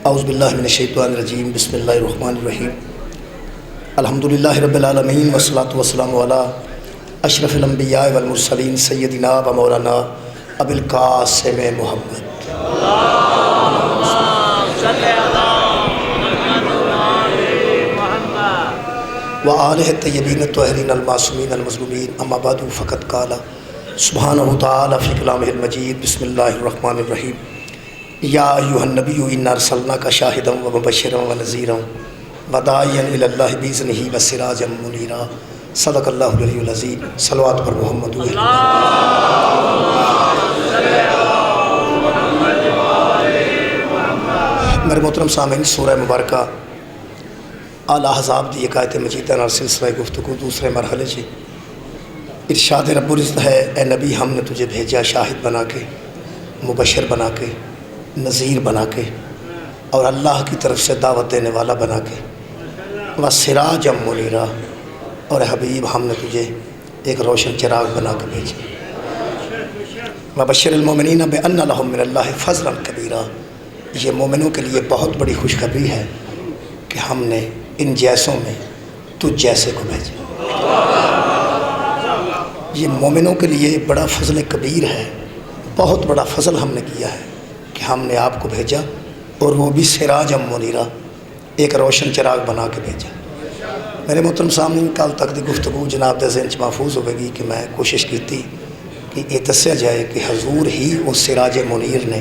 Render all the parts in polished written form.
اعوذ باللہ من الشیطان الرجیم بسم اللہ الرحمن الرحیم الحمدللہ رب العالمین والصلاة والسلام علی اشرف الانبیاء والمرسلین سیدنا و مولانا ابی القاسم محمد وآلہ الطیبین الطاہرین المعصومین المظلومین اما بعد فقد قال سبحانہ تعالی فی کلامہ المجید بسم اللہ الرحمن الرحیم یا ایھا النبی انا ارسلناک شاہدا و مبشرا و نذیرا وداعیا الی اللہ باذنہ و سراجا منیرا صدق اللہ العلی العظیم صلوات پر محمد میرے محترم سامعین، سورہ مبارکہ الاحزاب دی ایک آیت مجیدہ نال سلسلہ گفتگو دوسرے مرحلے سے ارشاد رب العزت ہے، اے نبی ہم نے تجھے بھیجا شاہد بنا کے، مبشر بنا کے، نذیر بنا کے، اور اللہ کی طرف سے دعوت دینے والا بنا کے، وسراجا منیرا، اور حبیب ہم نے تجھے ایک روشن چراغ بنا کے بھیجا، وبشر المؤمنین بان لہم من اللہ فضلا کبیرا، یہ مومنوں کے لیے بہت بڑی خوشخبری ہے کہ ہم نے ان جیسوں میں تجھ جیسے کو بھیجا۔ یہ مومنوں کے لیے بڑا فضل کبیر ہے، بہت بڑا فضل ہم نے کیا ہے کہ ہم نے آپ کو بھیجا، اور وہ بھی سراجا منیرا، ایک روشن چراغ بنا کے بھیجا۔ میرے محترم سامعین، کل تک دی گفتگو جناب دے ذہن چ محفوظ ہوئے گی کہ میں کوشش کیتی کہ یہ دسیا جائے کہ حضور ہی وہ سراج منیر نے،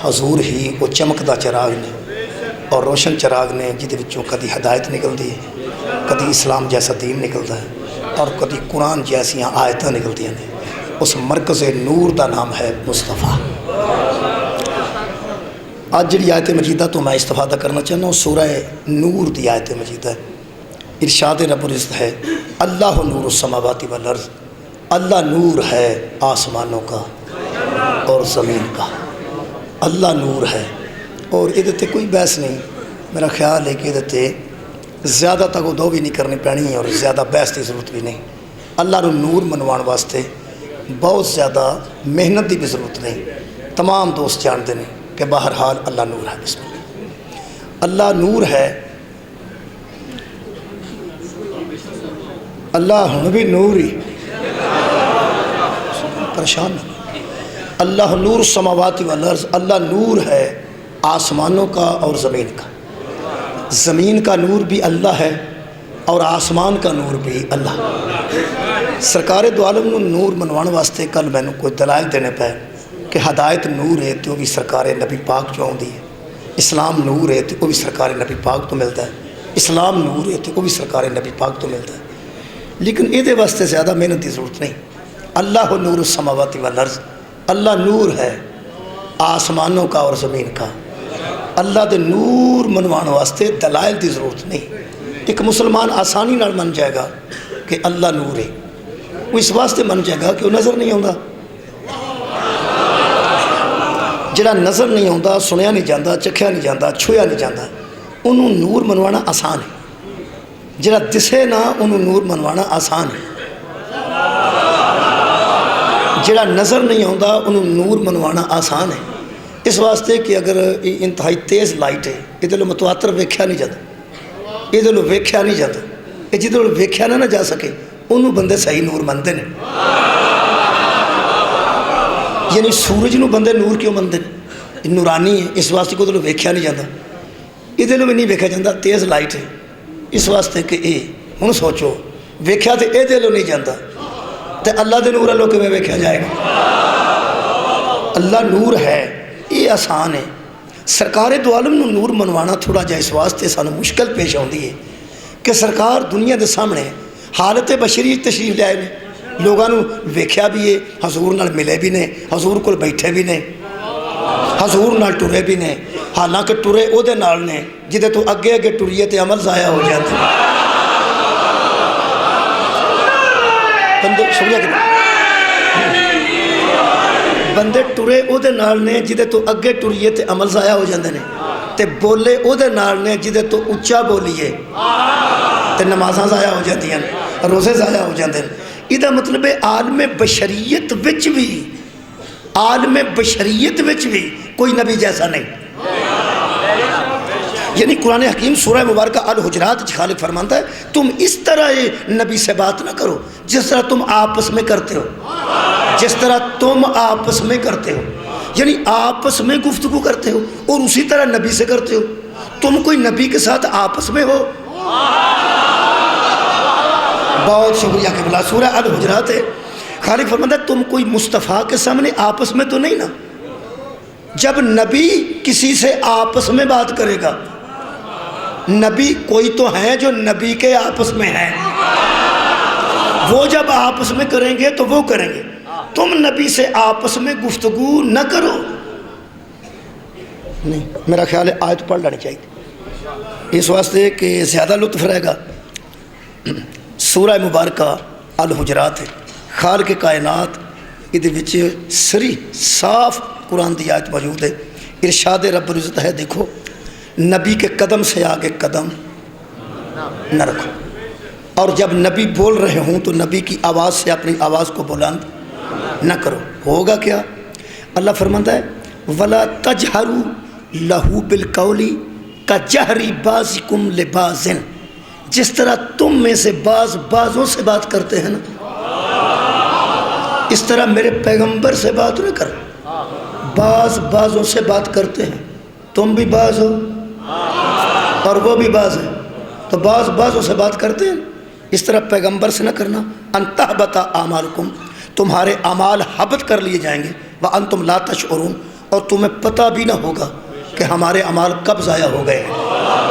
حضور ہی وہ چمکدا چراغ نے اور روشن چراغ نے، جہدے وچوں کدی ہدایت نکلتی ہے، کدی اسلام جیسا دین نکلتا ہے، اور کدی قرآن جیسیاں آیتاں نکلتی ہیں۔ اس مرکز نور دا نام ہے مصطفیٰ۔ آج جڑی آیت مجیدہ تو میں استفادہ کرنا چاہنا ہوں، سورہ نور دی آیت مجیدہ ہے۔ ارشاد رب العزت ہے، اللہ نور السماوات والارض، اللہ نور ہے آسمانوں کا اور زمین کا۔ اللہ نور ہے، اور یہ تے کوئی بحث نہیں، میرا خیال ہے کہ یہ زیادہ تک وہ دو بھی نہیں کرنی پینی اور زیادہ بحث کی ضرورت بھی نہیں۔ اللہ نو نور منوان واسطے بہت زیادہ محنت کی بھی ضرورت نہیں، تمام دوست جانتے ہیں کہ بہرحال اللہ نور ہے۔ بسم اللہ، اللہ نور ہے، اللہ ہن بھی نور ہی، پریشان نہ۔ اللہ نور السماوات والارض، اللہ نور ہے آسمانوں کا اور زمین کا۔ زمین کا نور بھی اللہ ہے اور آسمان کا نور بھی اللہ۔ سرکار دو عالم نو نور منوان واسطے کل میں نے کوئی دلائل دینے پہ کہ ہدایت نور ہے تو بھی سرکار نبی پاک جو آؤں دی ہے، اسلام نور ہے تو وہ بھی سرکار نبی پاک تو ملتا ہے، اسلام نور ہے تو وہ بھی سرکار نبی پاک تو ملتا ہے، لیکن یہ واسطے زیادہ محنت کی ضرورت نہیں۔ اللہ نور السماوات والارض، اللہ نور ہے آسمانوں کا اور زمین کا۔ اللہ دے نور منوان واسطے دلائل دی ضرورت نہیں۔ ایک مسلمان آسانی نال من جائے گا کہ اللہ نور ہے، وہ اس واسطے من جائے گا کہ وہ نظر نہیں آتا۔ جڑا نظر نہیں آتا، سنیا نہیں جاتا، چکھیا نہیں جاتا، چھویا نہیں جاتا، انہوں نور منوانا آسان ہے۔ جڑا دسے نہ انہوں نور منوانا آسان ہے۔ جڑا نظر نہیں آتا انہوں نور منوانا آسان ہے، اس واسطے کہ اگر انتہائی تیز لائٹ ہے، یہ متواتر ویکھیا نہیں جاتا، یہ ویکھیا نہیں جاتا، یہ جدھر ویکھیا نہ جا سکے انہوں بندے صحیح نور منتے ہیں۔ یعنی سورج نو بندے نور کیوں منتے ہیں؟ نورانی ہے، اس واسطے کو ادھر ویکھیا نہیں جاتا، یہ بھی نہیں ویکھیا جاتا، تیز لائٹ ہے، اس واسطے کہ یہ ہوں سوچو ویکھیا تو یہ دلوں نہیں جاتا، تو اللہ دے نور والوں کیویں ویکھیا جائے گا؟ اللہ نور ہے، یہ آسان ہے۔ سرکار دو عالم نو نور منوانا تھوڑا جا اس واسطے سانو مشکل پیش آتی ہے کہ سرکار دنیا دے سامنے حالت بشری تشریف لے آئے نے، لوگوں ویکھیا بھی ہے، حضور نال ملے بھی نے، حضور کول بیٹھے بھی نے، حضور نال ٹرے بھی نے، حالانکہ ٹرے او دے نال نے جدے تو اگے اگے ٹریے تے عمل ضائع ہو جاتے ہیں۔ بندے سمجھا کہ بندے ٹرے او دے نال نے جدے تو اگے ٹریے تے عمل ضائع ہو جاندے نے، تے بولے او دے نال نے جدے تو اچا بولیے تے نمازاں ضائع ہو جاتی ہیں، روزے ضائع ہو جاندے ہیں۔ یہ مطلب ہے عالم بشریت وچ بھی، عالم بشریت وچ بھی کوئی نبی جیسا نہیں۔ یعنی قرآن حکیم سورہ مبارکہ الحجرات خالق فرماتا ہے تم اس طرح نبی سے بات نہ کرو جس طرح تم آپس میں کرتے ہو، جس طرح تم آپس میں کرتے ہو، یعنی آپس میں گفتگو کرتے ہو اور اسی طرح نبی سے کرتے ہو۔ تم کوئی نبی کے ساتھ آپس میں ہو؟ بہت شکریہ قبلہ، سورہ الحجرات ہے۔ خالق فرماتا ہے تم کوئی مصطفیٰ کے سامنے آپس میں تو نہیں نا؟ جب نبی کسی سے آپس میں بات کرے گا، نبی کوئی تو ہیں جو نبی کے آپس میں ہیں، وہ جب آپس میں کریں گے تو وہ کریں گے، تم نبی سے آپس میں گفتگو نہ کرو۔ نہیں، میرا خیال ہے آیت پڑھ لینی چاہیے اس واسطے کہ زیادہ لطف رہے گا۔ سورہ مبارکہ الحجرات ہے، خالق کائنات یہ سری صاف قرآن دی آیت موجود ہے۔ ارشاد رب العزت ہے، دیکھو نبی کے قدم سے آگے قدم نہ رکھو، اور جب نبی بول رہے ہوں تو نبی کی آواز سے اپنی آواز کو بلند نہ کرو۔ ہوگا کیا؟ اللہ فرماتا ہے وَلَا تَجْهَرُوا لَهُ بِالْقَوْلِ كَجَهْرِ بَعْضِكُمْ لِبَعْضٍ، جس طرح تم میں سے بعض بعضوں سے بات کرتے ہیں نا، اس طرح میرے پیغمبر سے بات نہ کر۔ بعض بعضوں سے بات کرتے ہیں، تم بھی بعض ہو اور وہ بھی بعض ہے، تو بعض بعضوں سے بات کرتے ہیں، اس طرح پیغمبر سے نہ کرنا۔ ان تحبط اعمالکم، تمہارے اعمال حبط کر لیے جائیں گے، وانتم لا تشعرون، اور تمہیں پتہ بھی نہ ہوگا کہ ہمارے اعمال کب ضائع ہو گئے ہیں۔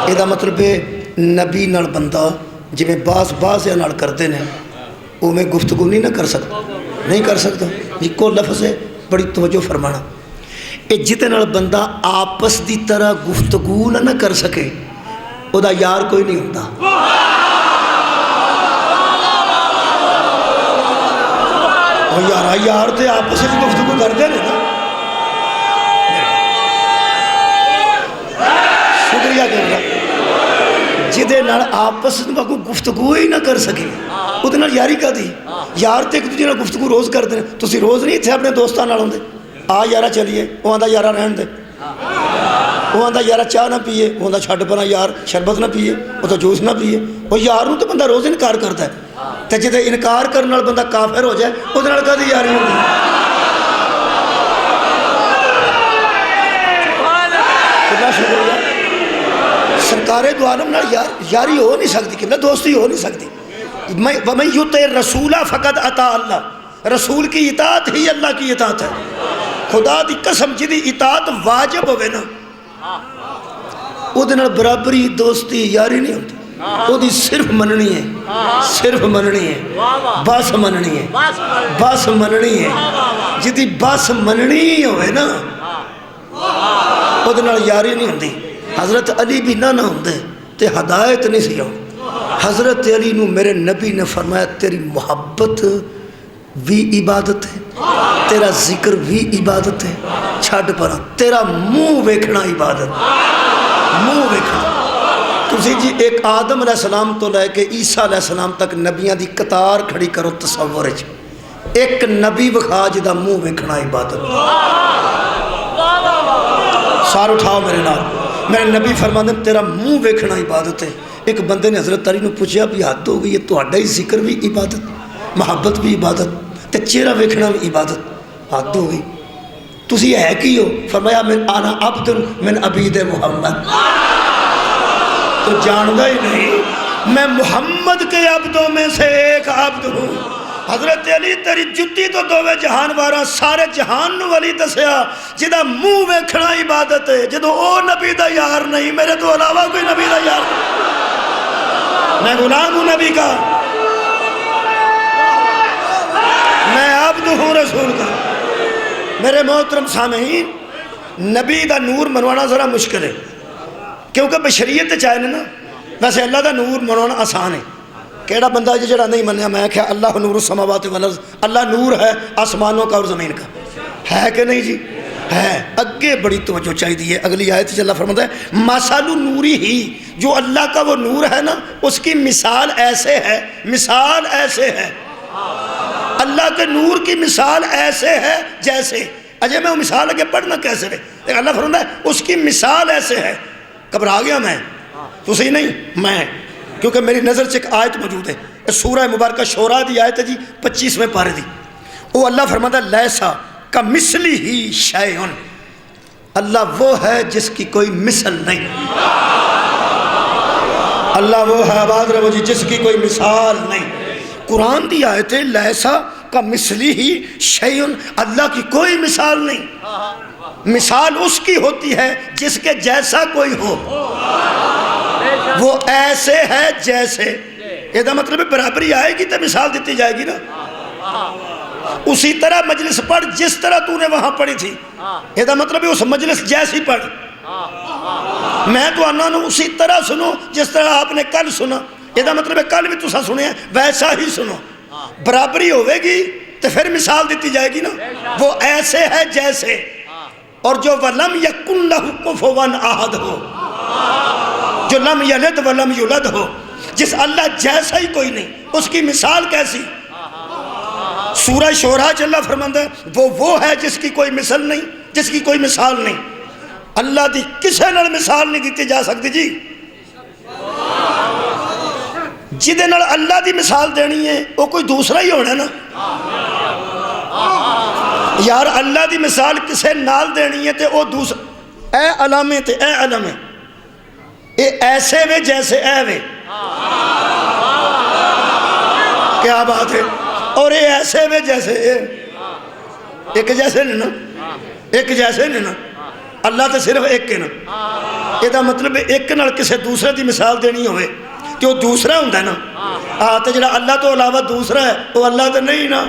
یہ مطلب ہے نبی نال بندہ جویں بعض بعض نال کرتے ہیں وہ میں گفتگو نہیں نہ کر سکتا، نہیں کر سکتا۔ ایکو لفظ ہے، بڑی توجہ فرمانا، یہ جتے نال بندہ آپس دی طرح گفتگو نہ کر سکے او دا یار کوئی نہیں ہوتا۔ یار تے آپس میں گفتگو کرتے ہیں نا، شکریہ کرنا، جدے نال آپس میں گفتگو ہی نہ کر سکے وہ یاری کا دی۔ یار تے ایک دوسرے نال گفتگو روز کرتے ہیں، تسی روز نہیں اتنے اپنے دوستوں نال ہوندے، آ یارا چلیے، وہ آندا یارا رہن دے، وہ آندا یارا چاہ نہ پیے، وہ آندا چھڈ پنا یار شربت نہ پیے، وہ تو جوس نہ پیے۔ وہ یار نوں تو بندہ روز انکار کرتا ہے، تے جدے انکار کرنے نال بندہ کافر ہو جائے وہ نال کدی یاری ہوندی؟ کتنا شکریہ۔ سرکار دو عالم نال یاری ہو نہیں سکتی، کہ دوستی ہو نہیں سکتی۔ وَمَن يُطِعِ الرَّسُولَ فَقَدْ أَطَاعَ اللَّهَ، رسول کی اطاعت ہی اللہ کی اطاعت ہے۔ خدا دی قسم جدی اطاعت واجب ہوئے نا، وہ دن برابری دوستی یاری نہیں ہوتی، وہ دی صرف مننی ہے، صرف مننی ہے، بس مننی ہے، بس مننی ہے۔ جدی بس مننی ہوئے نا وہ دن یاری نہیں ہوتی۔ حضرت علی بھی نہ ہوندے تے ہدایت نہیں سی ہو۔ حضرت علی نو میرے نبی نے فرمایا تیری محبت بھی عبادت ہے، تیرا ذکر بھی عبادت ہے، چھڈ پرا تیرا منہ ویکھنا عبادت، منہ ویکھنا۔ تسی جی ایک آدم علیہ السلام تو لے کے عیسیٰ علیہ السلام تک نبیاں دی قطار کھڑی کرو تصور وچ، ایک نبی وکھا جدا منہ ویکھنا عبادت۔ سار اٹھاؤ میرے نال، میرے نبی فرماندے تیرا منہ ویکھنا عبادت ہے۔ ایک بندے نے حضرت علی نے پوچھا بھی حد ہو گئی، یہ تہاڈا ہی ذکر بھی عبادت، محبت بھی عبادت تے چہرہ ویکھنا بھی عبادت، حد ہو گئی۔ تسی ہے کی ہو؟ فرمایا من انا عبد من عبید محمد، تو جاندا ہی نہیں میں محمد کے عبدوں میں سے ایک عبد ہوں۔ حضرت علی تیری جتی تو دووے جہان وارا سارے جہان نو ولی دسیا جدا منہ ویکھنا عبادت ہے، جدو او نبی دا یار نہیں، میرے تو علاوہ کوئی نبی دا یار نہیں، میں غلام ہوں نبی کا، میں عبد ہوں رسول کا۔ میرے محترم سامعین، نبی دا نور منوانا ذرا مشکل ہے، کیونکہ بشریت چاہے نا، ویسے اللہ دا نور منوانا آسان ہے۔ کیڑا بندہ جڑا نہیں منیا، میں کہا اللہ نور السماوات والارض، اللہ نور ہے آسمانوں کا اور زمین کا، ہے کہ نہیں جی؟ ہے۔ اگے بڑی توجہ چاہیے، اگلی آیت سے اللہ فرماتا ہے مثل نوری ہی، جو اللہ کا وہ نور ہے نا اس کی مثال ایسے ہے، مثال ایسے ہے، اللہ کے نور کی مثال ایسے ہے جیسے، اجے میں وہ مثال آگے پڑھنا کیسے رہے، اللہ فرماتا ہے اس کی مثال ایسے ہے گھبرا گیا میں، تسی نہیں میں، کیونکہ میری نظر سے ایک آیت موجود ہے، سورہ مبارکہ شورا دی آیت ہے جی 25ویں پارے دی، وہ اللہ فرماتا ہے لیسا کمثلہ شیء، اللہ وہ ہے جس کی کوئی مثل نہیں، اللہ وہ ہے آباد رہو جی جس کی کوئی مثال نہیں۔ قرآن دی آیت ہے لیسا کمثلہ شیء، اللہ کی کوئی مثال نہیں، مثال اس کی ہوتی ہے جس کے جیسا کوئی ہو، وہ ایسے ہے جیسے، یہ مطلب برابری آئے گی تو مثال دیتی جائے گی نا، اسی طرح مجلس پڑھ جس طرح تو نے وہاں پڑھی تھی، یہ مطلب اس مجلس جیسی پڑھ، میں تو آنا اسی طرح سنو جس طرح آپ نے کل سنا، یہ مطلب کل بھی تسا سنے ہیں ویسا ہی سنو، برابری ہوئے گی تو پھر مثال دیتی جائے گی نا، وہ ایسے ہے جیسے، اور جو وَلَمْ يَكُنْ لَهُ كُفُوًا أَحَدٌ ہو، جو لم یلد ولم یولد ہو، جس اللہ جیسا ہی کوئی نہیں، اس کی مثال کیسی؟ سورہ شورا چ اللہ فرماتا ہے وہ ہے جس کی کوئی مثل نہیں، جس کی کوئی مثال نہیں، اللہ دی کسے نال مثال نہیں دیتی جا سکتی جی، جدے نال اللہ دی مثال دینی ہے وہ کوئی دوسرا ہی ہونا نا، یار اللہ دی مثال کسے نال دینی ہے تے وہ دوسرا، اے علامے تے اے علامے، اے ایسے وے جیسے اے وے، کیا بات ہے، اور اے ایسے وے جیسے اے، ایک جیسے نہیں نا، ایک جیسے نہیں نا، اللہ تے صرف ایک ہے نا، یہ دا مطلب ایک نال کسے دوسرے دی مثال دینی ہوئے کہ وہ دوسرا ہوں ہے نا، تے جڑا اللہ تو علاوہ دوسرا ہے وہ اللہ تے نہیں نا،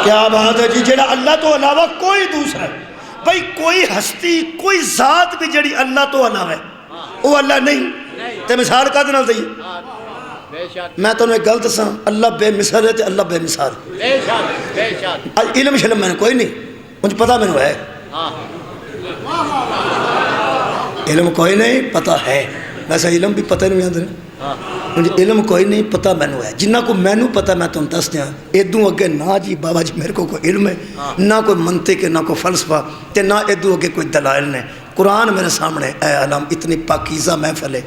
کیا بات ہے جی، جڑا اللہ تو علاوہ کوئی دوسرا ہے، بھئی کوئی ہستی کوئی ذات بھی جڑی اللہ تو علاوہ ہے وہ اللہ نہیں، تے مثال کا دنال دئی، میں تو ایک غلط سا، اللہ بے مثال ہے تے اللہ بے مثال، علم شلم میں نے کوئی نہیں، مجھے پتا میں نے ہے، علم کوئی نہیں پتا ہے، ویسا علم بھی پتہ نہیں آدھر، مجھے علم کوئی نہیں پتا میں نے ہے، جنہ کو میں نے پتا میں تو دس دیا، ادھوں اگے نہ جی بابا جی میرے کو کوئی علم ہے، نہ کوئی منطق ہے، نہ کوئی فلسفہ، تے نہ ادھوں اگے کوئی دلائل نے، قرآن میرے سامنے، اے علام اتنی پاکیزہ محفل ہے،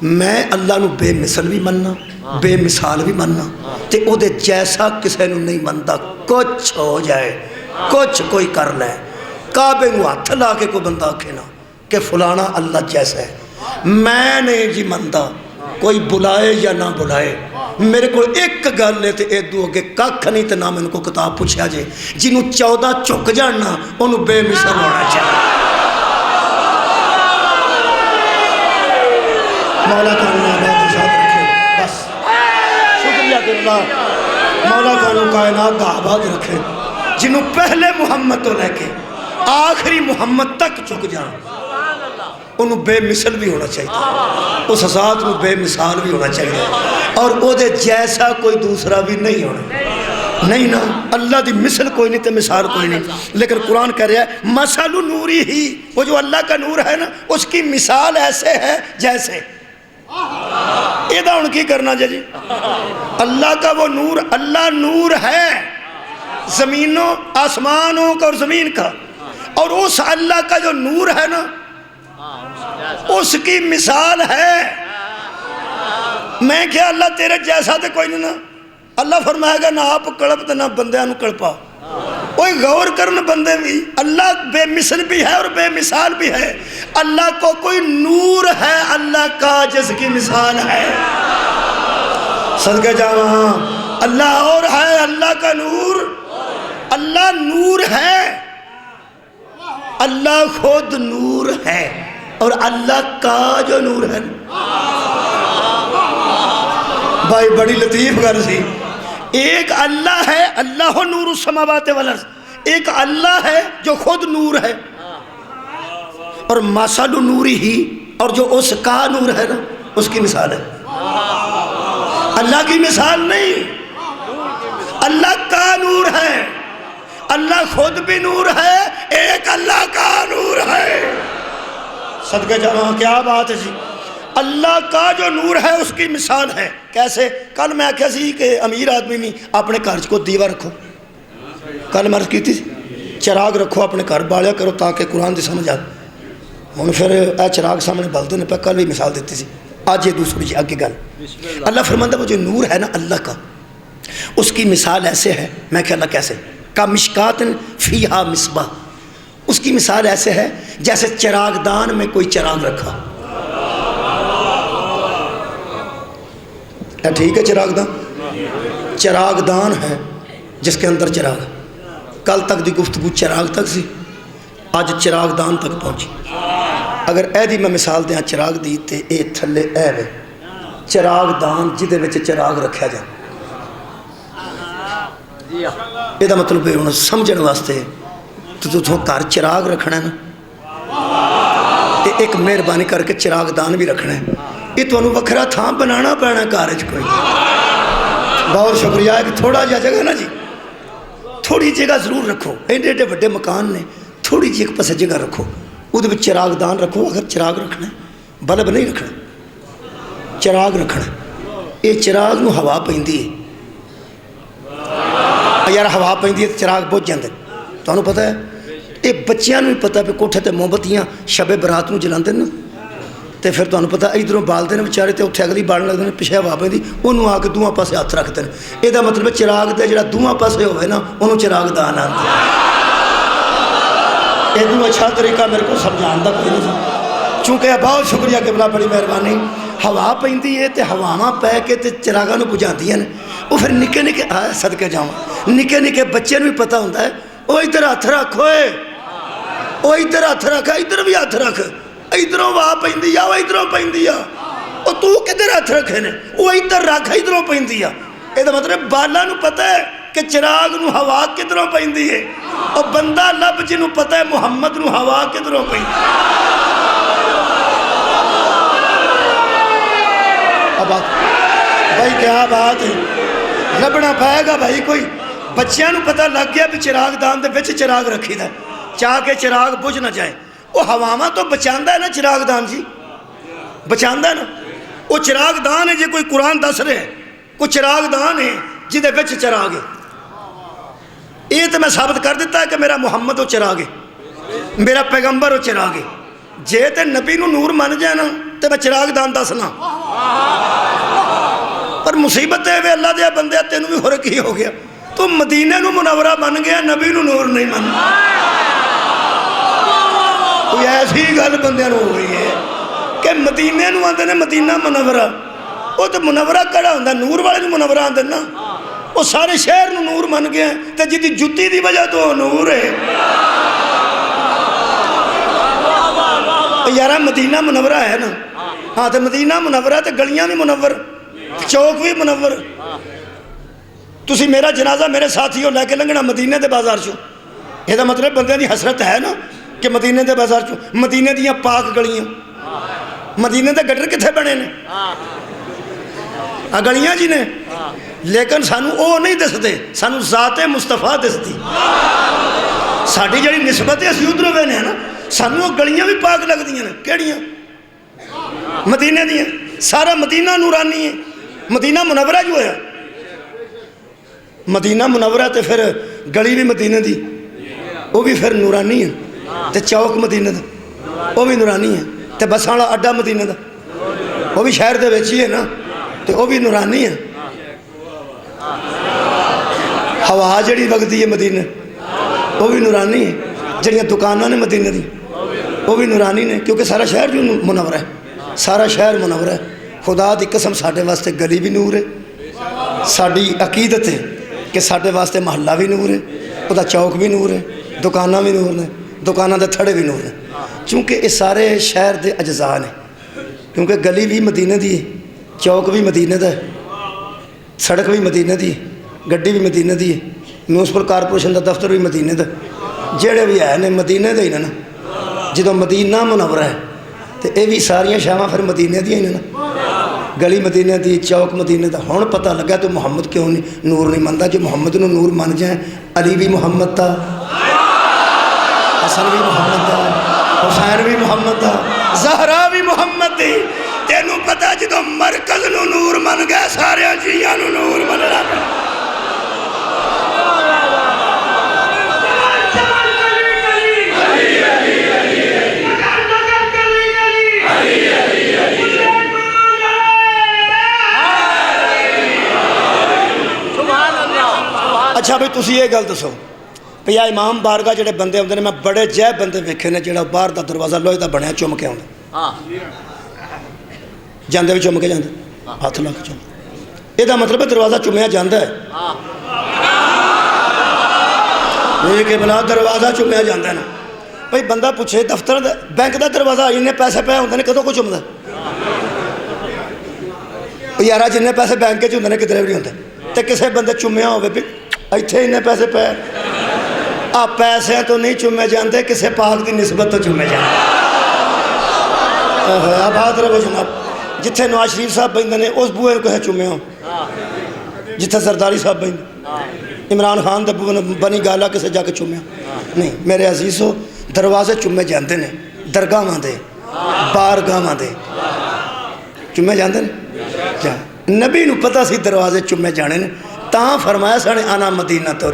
میں اللہ نو بے مثل بھی مننا، بے مثال بھی مننا، تے او دے جیسا کسے نو نہیں منتا، کچھ ہو جائے، کچھ کوئی کر لے، کعبے نو ہاتھ لا کے کوئی بندہ کھینا کہ فلانا اللہ جیسا ہے، میں نہیں جی منتا، کوئی بلائے یا نہ بلائے، میرے کو ایک گل لے تے ادو اگے ککھ نہیں تے نہ میں کو کتاب پوچھا جے، جنہوں 14 چک جاننا انہوں بے مثل ہونا چاہیے، مولا کانو آباد شاد رکھے، بس شکریہ اللہ، مولا کانو کائنات دا آباد رکھے، جنہوں پہلے محمد تو لے کے آخری محمد تک چک جان، انہوں بے مثل بھی ہونا چاہیے، اس ذات میں بے مثال بھی ہونا چاہیے، اور او دے جیسا کوئی دوسرا بھی نہیں ہونا، نہیں نا، اللہ دی مثل کوئی نہیں تے مثال کوئی نہیں، لیکن قرآن کہہ رہا ہے مثل نوری ہی، وہ جو اللہ کا نور ہے نا اس کی مثال ایسے ہے جیسے، یہ ان کی کرنا جی، اللہ کا وہ نور، اللہ نور ہے زمینوں آسمانوں کا اور زمین کا، اور اس اللہ کا جو نور ہے نا اس کی مثال ہے، میں کیا اللہ تیرے جیسا تے کوئی نہیں نا، اللہ فرمائے گا نہ آپ کڑپ تے نہ بندیاں نو کڑپا، کوئی غور کرن بندے بھی، اللہ بے مثل بھی ہے اور بے مثال بھی ہے، اللہ کو کوئی نور ہے اللہ کا جس کی مثال ہے، صدقہ جاواں اللہ اور ہے، اللہ کا نور، اللہ نور ہے، اللہ خود نور ہے، اور اللہ کا جو نور ہے، بھائی بڑی لطیف گر سی، ایک اللہ ہے اللہ نور السماوات والارض، ایک اللہ ہے جو خود نور ہے، اور مثل نوری ہی، اور جو اس کا نور ہے نا اس کی مثال ہے، اللہ کی مثال نہیں، اللہ کا نور ہے، اللہ خود بھی نور ہے، ایک اللہ کا نور ہے، صدقہ جاواں کیا بات ہے جی، اللہ کا جو نور ہے اس کی مثال ہے، کیسے؟ کل میں آکھیا سی کہ امیر آدمی نہیں اپنے گھر کو دیوا رکھو، کل مرض کی تھی چراغ رکھو اپنے گھر بالیا کرو تاکہ قرآن دی سمجھ آ، ہوں پھر اے چراغ سامنے بلتے ہیں پہ کل بھی مثال دیتی سی آج یہ دوسری جی آگے گل اللہ فرماتا وہ جو نور ہے نا اللہ کا اس کی مثال ایسے ہے میں کہ اللہ کیسے کا مشکات فیہا مصباح اس کی مثال ایسے ہے جیسے چراغ دان میں کوئی چراغ رکھا ٹھیک ہے چراغ دان ہے جس کے اندر چراغ کل تک دی گفتگو چراغ تک سی آج چراغ دان تک پہنچی اگر اے دی میں مثال دیاں چراغ دی تے اے تھلے اے وے چراغ دان جدے وچ چراغ رکھا جائے یہ دا مطلب ہے انہوں سمجھن واسطے تو گھر چراغ رکھنا ہے نا ایک مہربانی کر کے چراغ دان بھی رکھنا ہے یہ تو انہوں وکھرا تھا بنانا پینا کارج کوئی بہت شکریہ ہے کہ تھوڑا جا جگہ نا جی تھوڑی جگہ ضرور رکھو ایڈے ایڈے بڑے مکان نے تھوڑی جی ایک پاسے جگہ رکھو وہ چراغ دان رکھو اگر چراغ رکھنا ہے بلب نہیں رکھنا چراغ رکھنا یہ چراغ نو ہوا پیندی ہے یار ہوا پیندی ہے چراغ بجھ جاندے تو پتہ ہے یہ بچیاں نو پتہ پہ کوٹھے تے مومبتیاں شب برات نو جلاندے نا تے پھر تو پتہ ادھروں بالدے نے بیچارے تے اتھے اگلی بالن لگتے ہیں پیچھے ہوا پیندی انہوں آ کے دوواں پاسے ہاتھ رکھتے ہیں یہ مطلب چراغ دے جڑا دوواں پاسے ہوئے نا انہوں چراغ دان آتے ہیں یہ دو اچھا طریقہ میرے کو سمجھان دا کوئی نہیں چونکہ بہت شکریہ کہ بلا بڑی مہربانی ہوا پیندی ہے تے ہواواں پہ کے تے چراغاں نو بجھاندیاں نے وہ پھر نکے نکے صدقے جاواں نکے نکے بچے نو بھی پتہ ہوتا ہے وہ ادھر ہاتھ رکھ ہوئے وہ ادھر ہاتھ رکھ ادھر بھی ہاتھ رکھ ادھروں ہوا پیندی آ وہ ادھروں پیندی آ وہ تو کدھر ہاتھ رکھے نے وہ ادھر رکھ ادھروں پیندی آ یہ مطلب بالا نو پتہ ہے کہ چراغ نو ہوا کدھروں پیندی ہے اور بندہ لب جنوں پتہ ہے محمد نو ہوا کدھروں پیندی اب بھائی کیا بات ہے لبنا پائے گا بھائی کوئی بچیاں نو پتہ لگ گیا بھی چراغ دان دے وچ چراغ رکھی دا چاہ کے چراغ بجھ نہ جائے وہ ہواواں تو بچاندہ ہے نا چراغ دان جی بچاندہ ہے نا وہ چراغ دان ہے جی کوئی قرآن دس رہے کوئی چراغ دان ہے جدے وچ چراغ ہے یہ تو میں ثابت کر دیتا ہے کہ میرا محمد وہ چراغ ہے میرا پیغمبر وہ چراغ ہے جے تے نبی نو نور مان جائے نا تو میں چراغ دان دسنا پر مصیبت ہے اللہ دیا بندے تینوں بھی فرق ہی ہو گیا تو مدینہ نو منورہ بن گیا نبی نو نور نہیں من کوئی ایسی گل بندے نو ہو گئی ہے کہ مدینہ نو آندے نے مدینہ منورہ وہ تو منورہ کڑا ہوندہ نور والے نو منورہ آندے نا وہ سارے شہر نو نور من گیا تے جدی جتی دی وجہ تو نور ہے یارہ مدینہ منورہ ہے نا ہاں تے مدینہ منورہ تے گلیاں بھی منور چوک بھی منور تسی میرا جنازہ میرے ساتھی ہو لے کے لنگنا مدینہ دے بازار چو یہ دا مطلب بندے دی حسرت ہے نا کہ مدینہ دے بازار چو مدینہ دیاں پاک گلیاں مدینہ دے گٹر کتھے بنے نے گلیاں جی نے لیکن سانو او نہیں دس دے سانو ذات مصطفیٰ دس دی ساڑھی جڑی نسبت ہے اسی ادھر ہوئے نے نا سانو گلیاں بھی پاک لگ دیاں نے کیڑیاں مدینہ دیاں سارا مدینہ نورانی ہے مدینہ منورہ جو ہے مدینہ منورہ تے پھر گلی بھی مدینہ دی وہ بھی پھر نورانی ہے تے چوک مدینہ دا وہ بھی نورانی ہے تے بسانا اڈا مدینہ دا وہ بھی شہر دے بیچی ہے نا تے وہ بھی نورانی ہے ہوا جڑی وگدی ہے مدینہ وہ بھی نورانی ہے جڑیاں دکانہ نے مدینہ دی وہ بھی نورانی نے کیونکہ سارا شہر جو منور ہے سارا شہر منور ہے خدا دی قسم ساڑھے واسطے گلی بھی نور ہے ساڑھی عقیدت ہے کہ ساڑھے واسطے محلہ بھی نور ہے خدا چوک بھی نور ہے دکانہ بھی نور ہے دکانہ دے تھڑے بھی نور ہے چونکہ اس سارے شہر دے اجزاء نے کیونکہ گلی بھی مدینہ دی ہے چوک بھی مدینہ دا ہے سڑک بھی مدینہ دی ہے گڈی بھی مدینہ دی ہے میونسپل کارپوریشن دا دفتر بھی مدینہ دا جڑے بھی آئے نے مدینہ دا ہی نا جدو مدینہ منورہ ہے تو یہ بھی ساریاں شاواں پھر مدینہ دی ہی نا گلی مدینہ دی چوک مدینہ دا ہون پتہ لگا تو محمد کیوں نور نہیں مانتا جو محمد نو نور مان جائیں علی بھی محمد تا حسن بھی محمد تا حسین بھی محمد تا زہرا بھی محمد دی تینوں پتہ جدو مرکز نو نور من گئے سارے جیاں نو نور من رہا اچھا بھائی تسی یہ گل دسو بھئی امام بارگاہ جڑے بندے ہوندے نے میں بڑے جے بندے ویکھے نے جڑا باہر دا دروازہ لوہے دا بنیا چم کے آوندا جاندے بھی چم کے جاندے ہاتھ لا کے چم یہ مطلب ہے دروازہ چومیا جاندہ ہے یہ کہ بلا دروازہ چومیا جاندہ ہے نا بھئی بندہ پوچھے دفتر بینک دا دروازہ انہیں پیسے پہ ہوندے نے کدوں کو چومدا یارا جنہیں پیسے بینک کے چومدے نے کدھر بھی ہوندے تے کسے بندے چومیا ہوئے بھی ایتھے انہیں پیسے پہ آپ پیسے تو نہیں چومے جاندے کسے پاک دی نسبت تو چومے جاندے آباد رہو جناب جتھے نواز شریف صاحب بیندے نے اس بوئے کو ہے چومے ہوں جتھے زرداری صاحب بیندے عمران خان دے بنی گالا کسے جا کے چومے ہوں نہیں میرے عزیزو دروازے چومے جاندے نے درگاہ ماندے بارگاہ ماندے چومے جاندے نے نبی نو پتہ سی دروازے چومے جانے نے تاں فرمایا سانے آنا مدینہ تو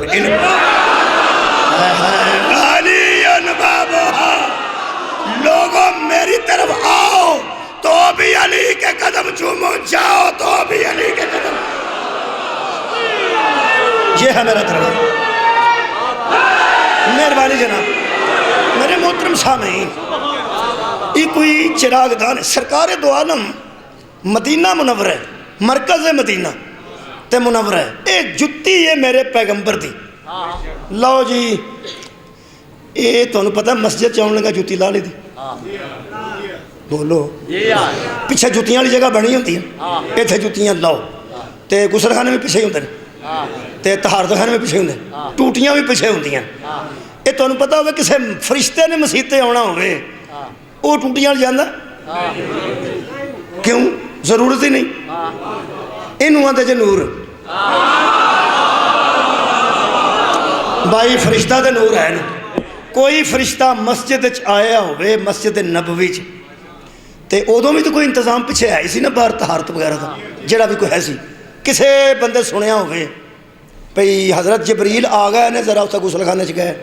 لوگوں میری طرف آؤ تو بھی علی کے قدم چومو جاؤ تو بھی علی کے قدم یہ ہے میرا دروازہ مہربانی جناب میرے محترم سامعین یہ کوئی چراغ دان ہے سرکار دو عالم مدینہ منور ہے مرکز مدینہ تے منور ہے ایک جتی ہے میرے پیغمبر دی لو جی یہ تو انہوں پتہ مسجد چاہنے لگا جتی لا لی دی بولو پیچھے جتیاں والی جگہ بنی ہوتی ہیں ایتھے جتیاں لاؤ تے غسل خانے میں پیچھے ہوندے تے طہارت خانے میں پیچھے ہوندے ٹوٹیاں بھی پیچھے ہوندی ہیں یہ تو انہوں پتہ ہوئے کسے فرشتے نے مسیطے آنا ہوئے وہ ٹوٹیاں جاندہ کیوں ضرورت ہی نہیں انہوں آتے جے نور بھائی فرشتہ دے نور ہے نا کوئی فرشتہ مسجد آیا ہوئے مسجد نبوی تے ادوں بھی تو کوئی انتظام پیچھے ہے اسی نا باہر طہارت وغیرہ تھا جڑا بھی کوئی ہے سی کسے بندے سنیا ہوئے بھئی حضرت جبریل آ گئے نے ذرا اسے غسل خانے چ گئے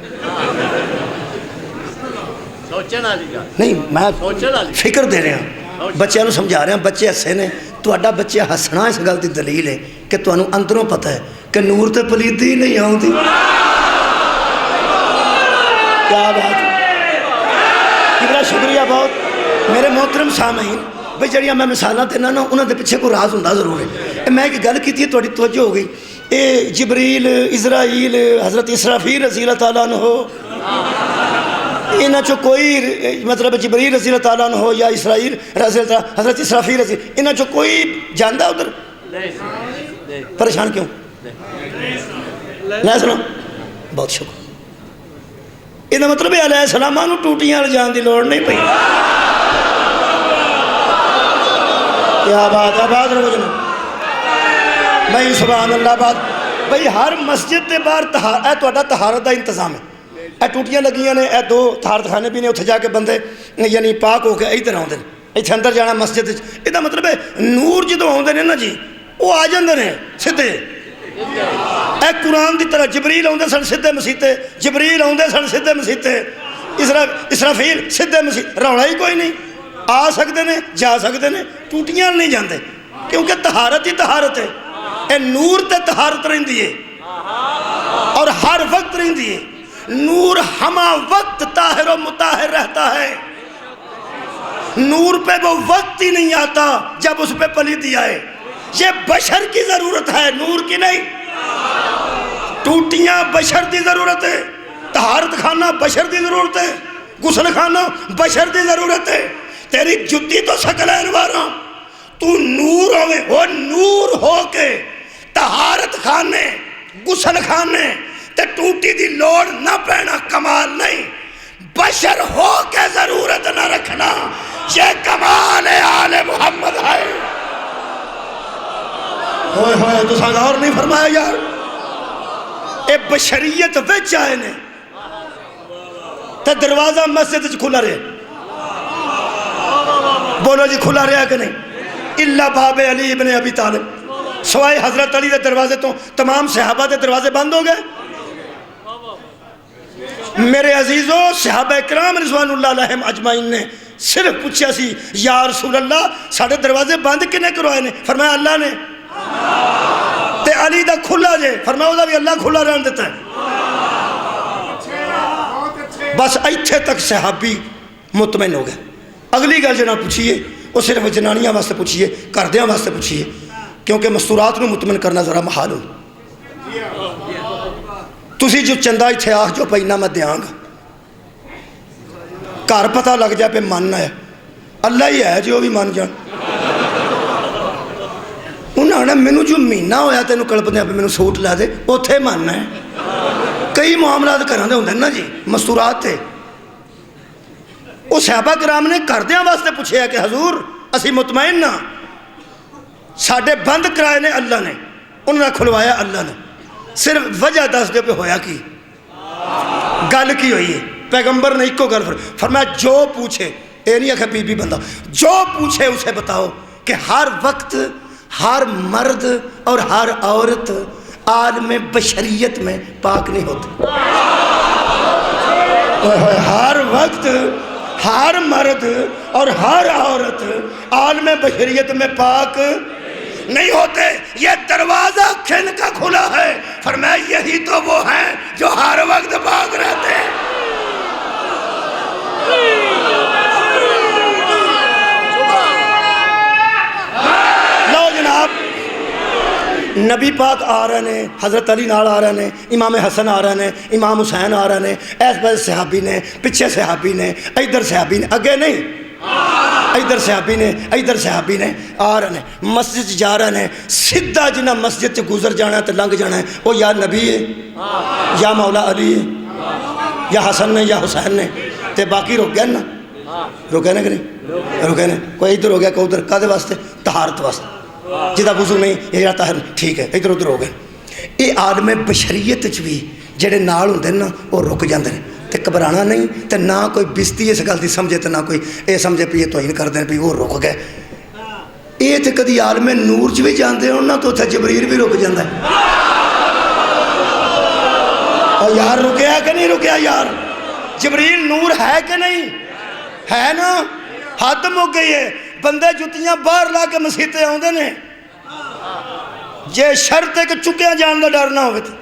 نہیں میں فکر دے رہے ہیں بچے نو سمجھا رہے ہیں بچے ہسے نے تہاڈا بچے ہسنا اس گل دی دلیل ہے کہ تانوں اندروں پتہ ہے کہ نور تے پلیتی نہیں آؤندی کیا بات ہے شکریہ بہت میرے محترم سامعین بھئی جڑیاں میں مثالاں دینا نا انہاں دے پیچھے کوئی راز ہوندا ضرور ہے میں ایک گل کیتی ہے تہاڈی توجہ ہو گئی اے جبریل اسرائیل حضرت اسرافیل رضی اللہ تعالیٰ عنہ انہاں چو کوئی مطلب جبریل رضی اللہ تعالیٰ عنہ یا اسرائیل رضی اللہ تعالیٰ حضرت اسرافیل رضی انہاں چو کوئی جاندہ ادھر پریشان کیوں نہیں سنا بہت شکر یہ مطلب ہے علیہ السلام انہوں ٹوٹیاں جان دی لوڑ نہیں پئی کیا بات آباد رہو جنہوں بھائی سبحان اللہ بات بھائی ہر مسجد دے باہر اے توڑا طہارت دا انتظام ہے اے ٹوٹیاں لگیاں نے اے دو طہارت خانے بھی نے اتھے جا کے بندے یعنی پاک ہو کے ایتھے رہوں دے ایتھے اندر جانا مسجد یہ دا مطلب ہے نور جدو ہوں دے نے نا جی وہ آ جاندے نے سدھے اے قرآن دی طرح جبریل آؤندے سن سدھے مسیطے جبریل آؤندے سن سدھے مسیطے اسرافیل سدھے مسیطے روڑا ہی کوئی نہیں آ سکتے نے جا سکتے نے ٹوٹیاں نہیں جاندے کیونکہ طہارت ہی طہارت ہے اے نور تے طہارت رہندی ہے اور ہر وقت رہندی ہے نور ہما وقت طاہر و مطاہر رہتا ہے نور پہ وہ وقت ہی نہیں آتا جب اس پہ پلیتی آئے یہ بشر کی ضرورت ہے نور کی نہیں ٹوٹیاں بشر دی ضرورت ہے طہارت خانہ بشر دی ضرورت ہے غسل خانہ بشر دی ضرورت ہے تیری جتی تو سکلین وارا تو نور ہوئے وہ نور ہو کے طہارت خانے غسل خانے تے ٹوٹی دی لوڑ نہ پینا کمال نہیں بشر ہو کے ضرورت نہ رکھنا یہ کمال آل محمد ہے ہوئے ہوئے تو سانگا اور نہیں فرمایا یار اے بشریت وچ آئے نے تے دروازہ مسجد کھلا رہے بولو جی کھلا رہا کہ نہیں اللہ باب علی ابن ابی طالب سوائے حضرت علی دے دروازے تو تمام صحابہ دے دروازے بند ہو گئے میرے عزیزو صحابہ اکرام رضوان اللہ علیہم اجمعین نے صرف پوچھا سی یا رسول اللہ ساڑھے دروازے بند کنے کروائے نے فرمایا اللہ نے تے علی دا کھلا جے، فرمایا وہ بھی اللہ کھلا رہن دیتا ہے۔ بس ایتھے تک صحابی مطمئن ہو گئے۔ اگلی گل جناب پوچھئے وہ صرف جنانیاں واسطے پوچھئے، کردیاں واسطے پوچھئے، کیونکہ مستورات نو مطمئن کرنا ذرا محال ہو۔ تسی جو چندہ ایتھے آخ جو پہنا میں دیاں گا، گھر پتہ لگ جائے پہ ماننا ہے، اللہ ہی ہے جو بھی مان جان۔ انہوں نے مینوں جو مہینہ ہویا تینوں کلپ دیا پہ مینوں سوٹ لے دے، اتھے ماننا ہے۔ کئی معاملات کرانے ہوندے نا جی، مستورات تھے۔ وہ صحابہ کرام نے کردیاں واسطے پوچھے کہ حضور اسی مطمئن نہ، ساڑھے بند کرائے نے اللہ نے، انہوں نے کھلوایا اللہ نے۔ صرف وجہ دس دے پہ ہویا کی گل کی ہوئی ہے۔ پیغمبر نے ایک کو گل فرمایا جو پوچھے، اے نہیں آکھا بی بی بندہ، جو پوچھے اسے بتاؤ کہ ہر وقت ہر مرد اور ہر عورت عالم بشریت میں پاک نہیں ہوتے۔ ہر وقت ہر مرد اور ہر عورت عالم بشریت میں پاک نہیں ہوتے۔ یہ دروازہ کھن کا کھلا ہے، فرمایا یہی تو وہ ہیں جو ہر وقت پاک رہتے ہیں۔ لو جناب، نبی پاک آ رہے ہیں، حضرت علی نال آ رہے ہیں، امام حسن آ رہے ہیں، امام حسین آ رہے ہیں، ایس پاس صحابی نے، پچھے صحابی نے، ادھر صحابی نے، اگے نہیں، ادھر صحابی نے، ادھر صحابی نے آ رہے ہیں، مسجد جا رہے ہیں۔ سدھا جنہ مسجد سے گزر جانا ہے تو لنگ جانا ہے، وہ یا نبی ہے یا مولا علی ہے یا حسن نے یا حسین نے، تے باقی رک گئے نا، رکے نا کہ نہیں رکے نا، کوئی ادھر ہو گیا کوئی ادھر، کدے واسطے؟ طہارت واسطے، جدا وضو نہیں یہ جڑا طاہر ٹھیک ہے، ادھر ادھر ہو گئے۔ یہ عالم بشریت بھی جڑے نال ہوندے نا وہ رک جاندے ہیں، تے گھبرانا نہیں، تے نہ کوئی بستی اس گل دی سمجھے تے نہ کوئی اے سمجھے پی یہ توہین کر دیں پی وہ رک گئے۔ یہ تے کدی عالم نور چ بھی جاندے ہو نا تو اتھے جبریل بھی رک جاندا ہے۔ اور یار رکیا کہ نہیں رکیا یار؟ جبریل نور ہے کہ نہیں ہے نا؟ حد مک گئی ہے۔ بندے جتیاں باہر لا کے مسیطے آؤندے نے، جے شرط ہے کہ چکیاں جان دا ڈر نہ ہوئے تھے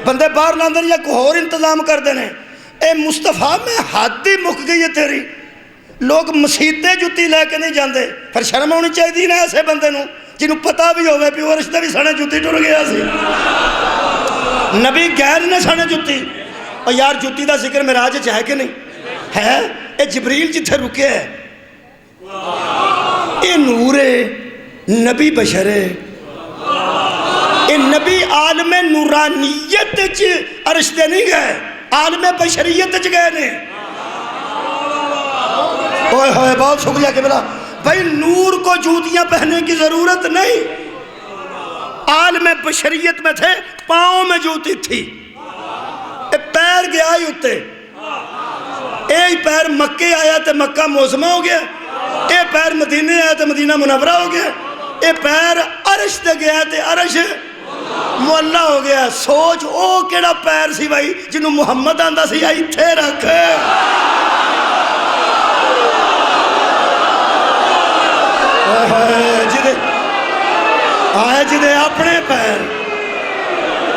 بندے باہر لاندے یا کوئی اور انتظام کر دینے۔ اے مصطفیٰ میں حد ہی مک گئی ہے تیری، لوگ مسیطے جتی لے کے نہیں جاندے، پھر شرم ہونی چاہیے نا ایسے بندے نو جنہوں پتہ بھی ہوئے پی وہ رشتہ بھی سانے جتی ٹر گیا سی، نبی غیر نے سانے جتی۔ اور یار جتی دا ذکر معراج وچ ہے کہ نہیں ہے؟ اے جبریل جتھے رکے ہے، اے نور ہے، نبی بشر ہے، اے نبی عالم نورانیت وچ عرش تے نہیں گئے، عالم بشریت وچ گئے نے۔ اوئے ہوئے بہت شکریہ کہ بلا بھائی نور کو جوتیاں پہننے کی ضرورت نہیں، عالم بشریت میں تھے، پاؤں میں جوتی تھی، پیر گیا ہی ہوتے، اے پیر مکے آیا تو مکہ موسمہ ہو گیا، اے پیر مدینہ آیا تو مدینہ منورہ ہو گیا، اے پیر عرش تے گیا تو عرش مولا ہو گیا۔ سوچ او کیڑا پیر سی بھائی جنہوں محمد آندہ سی آئی تھے رکھے،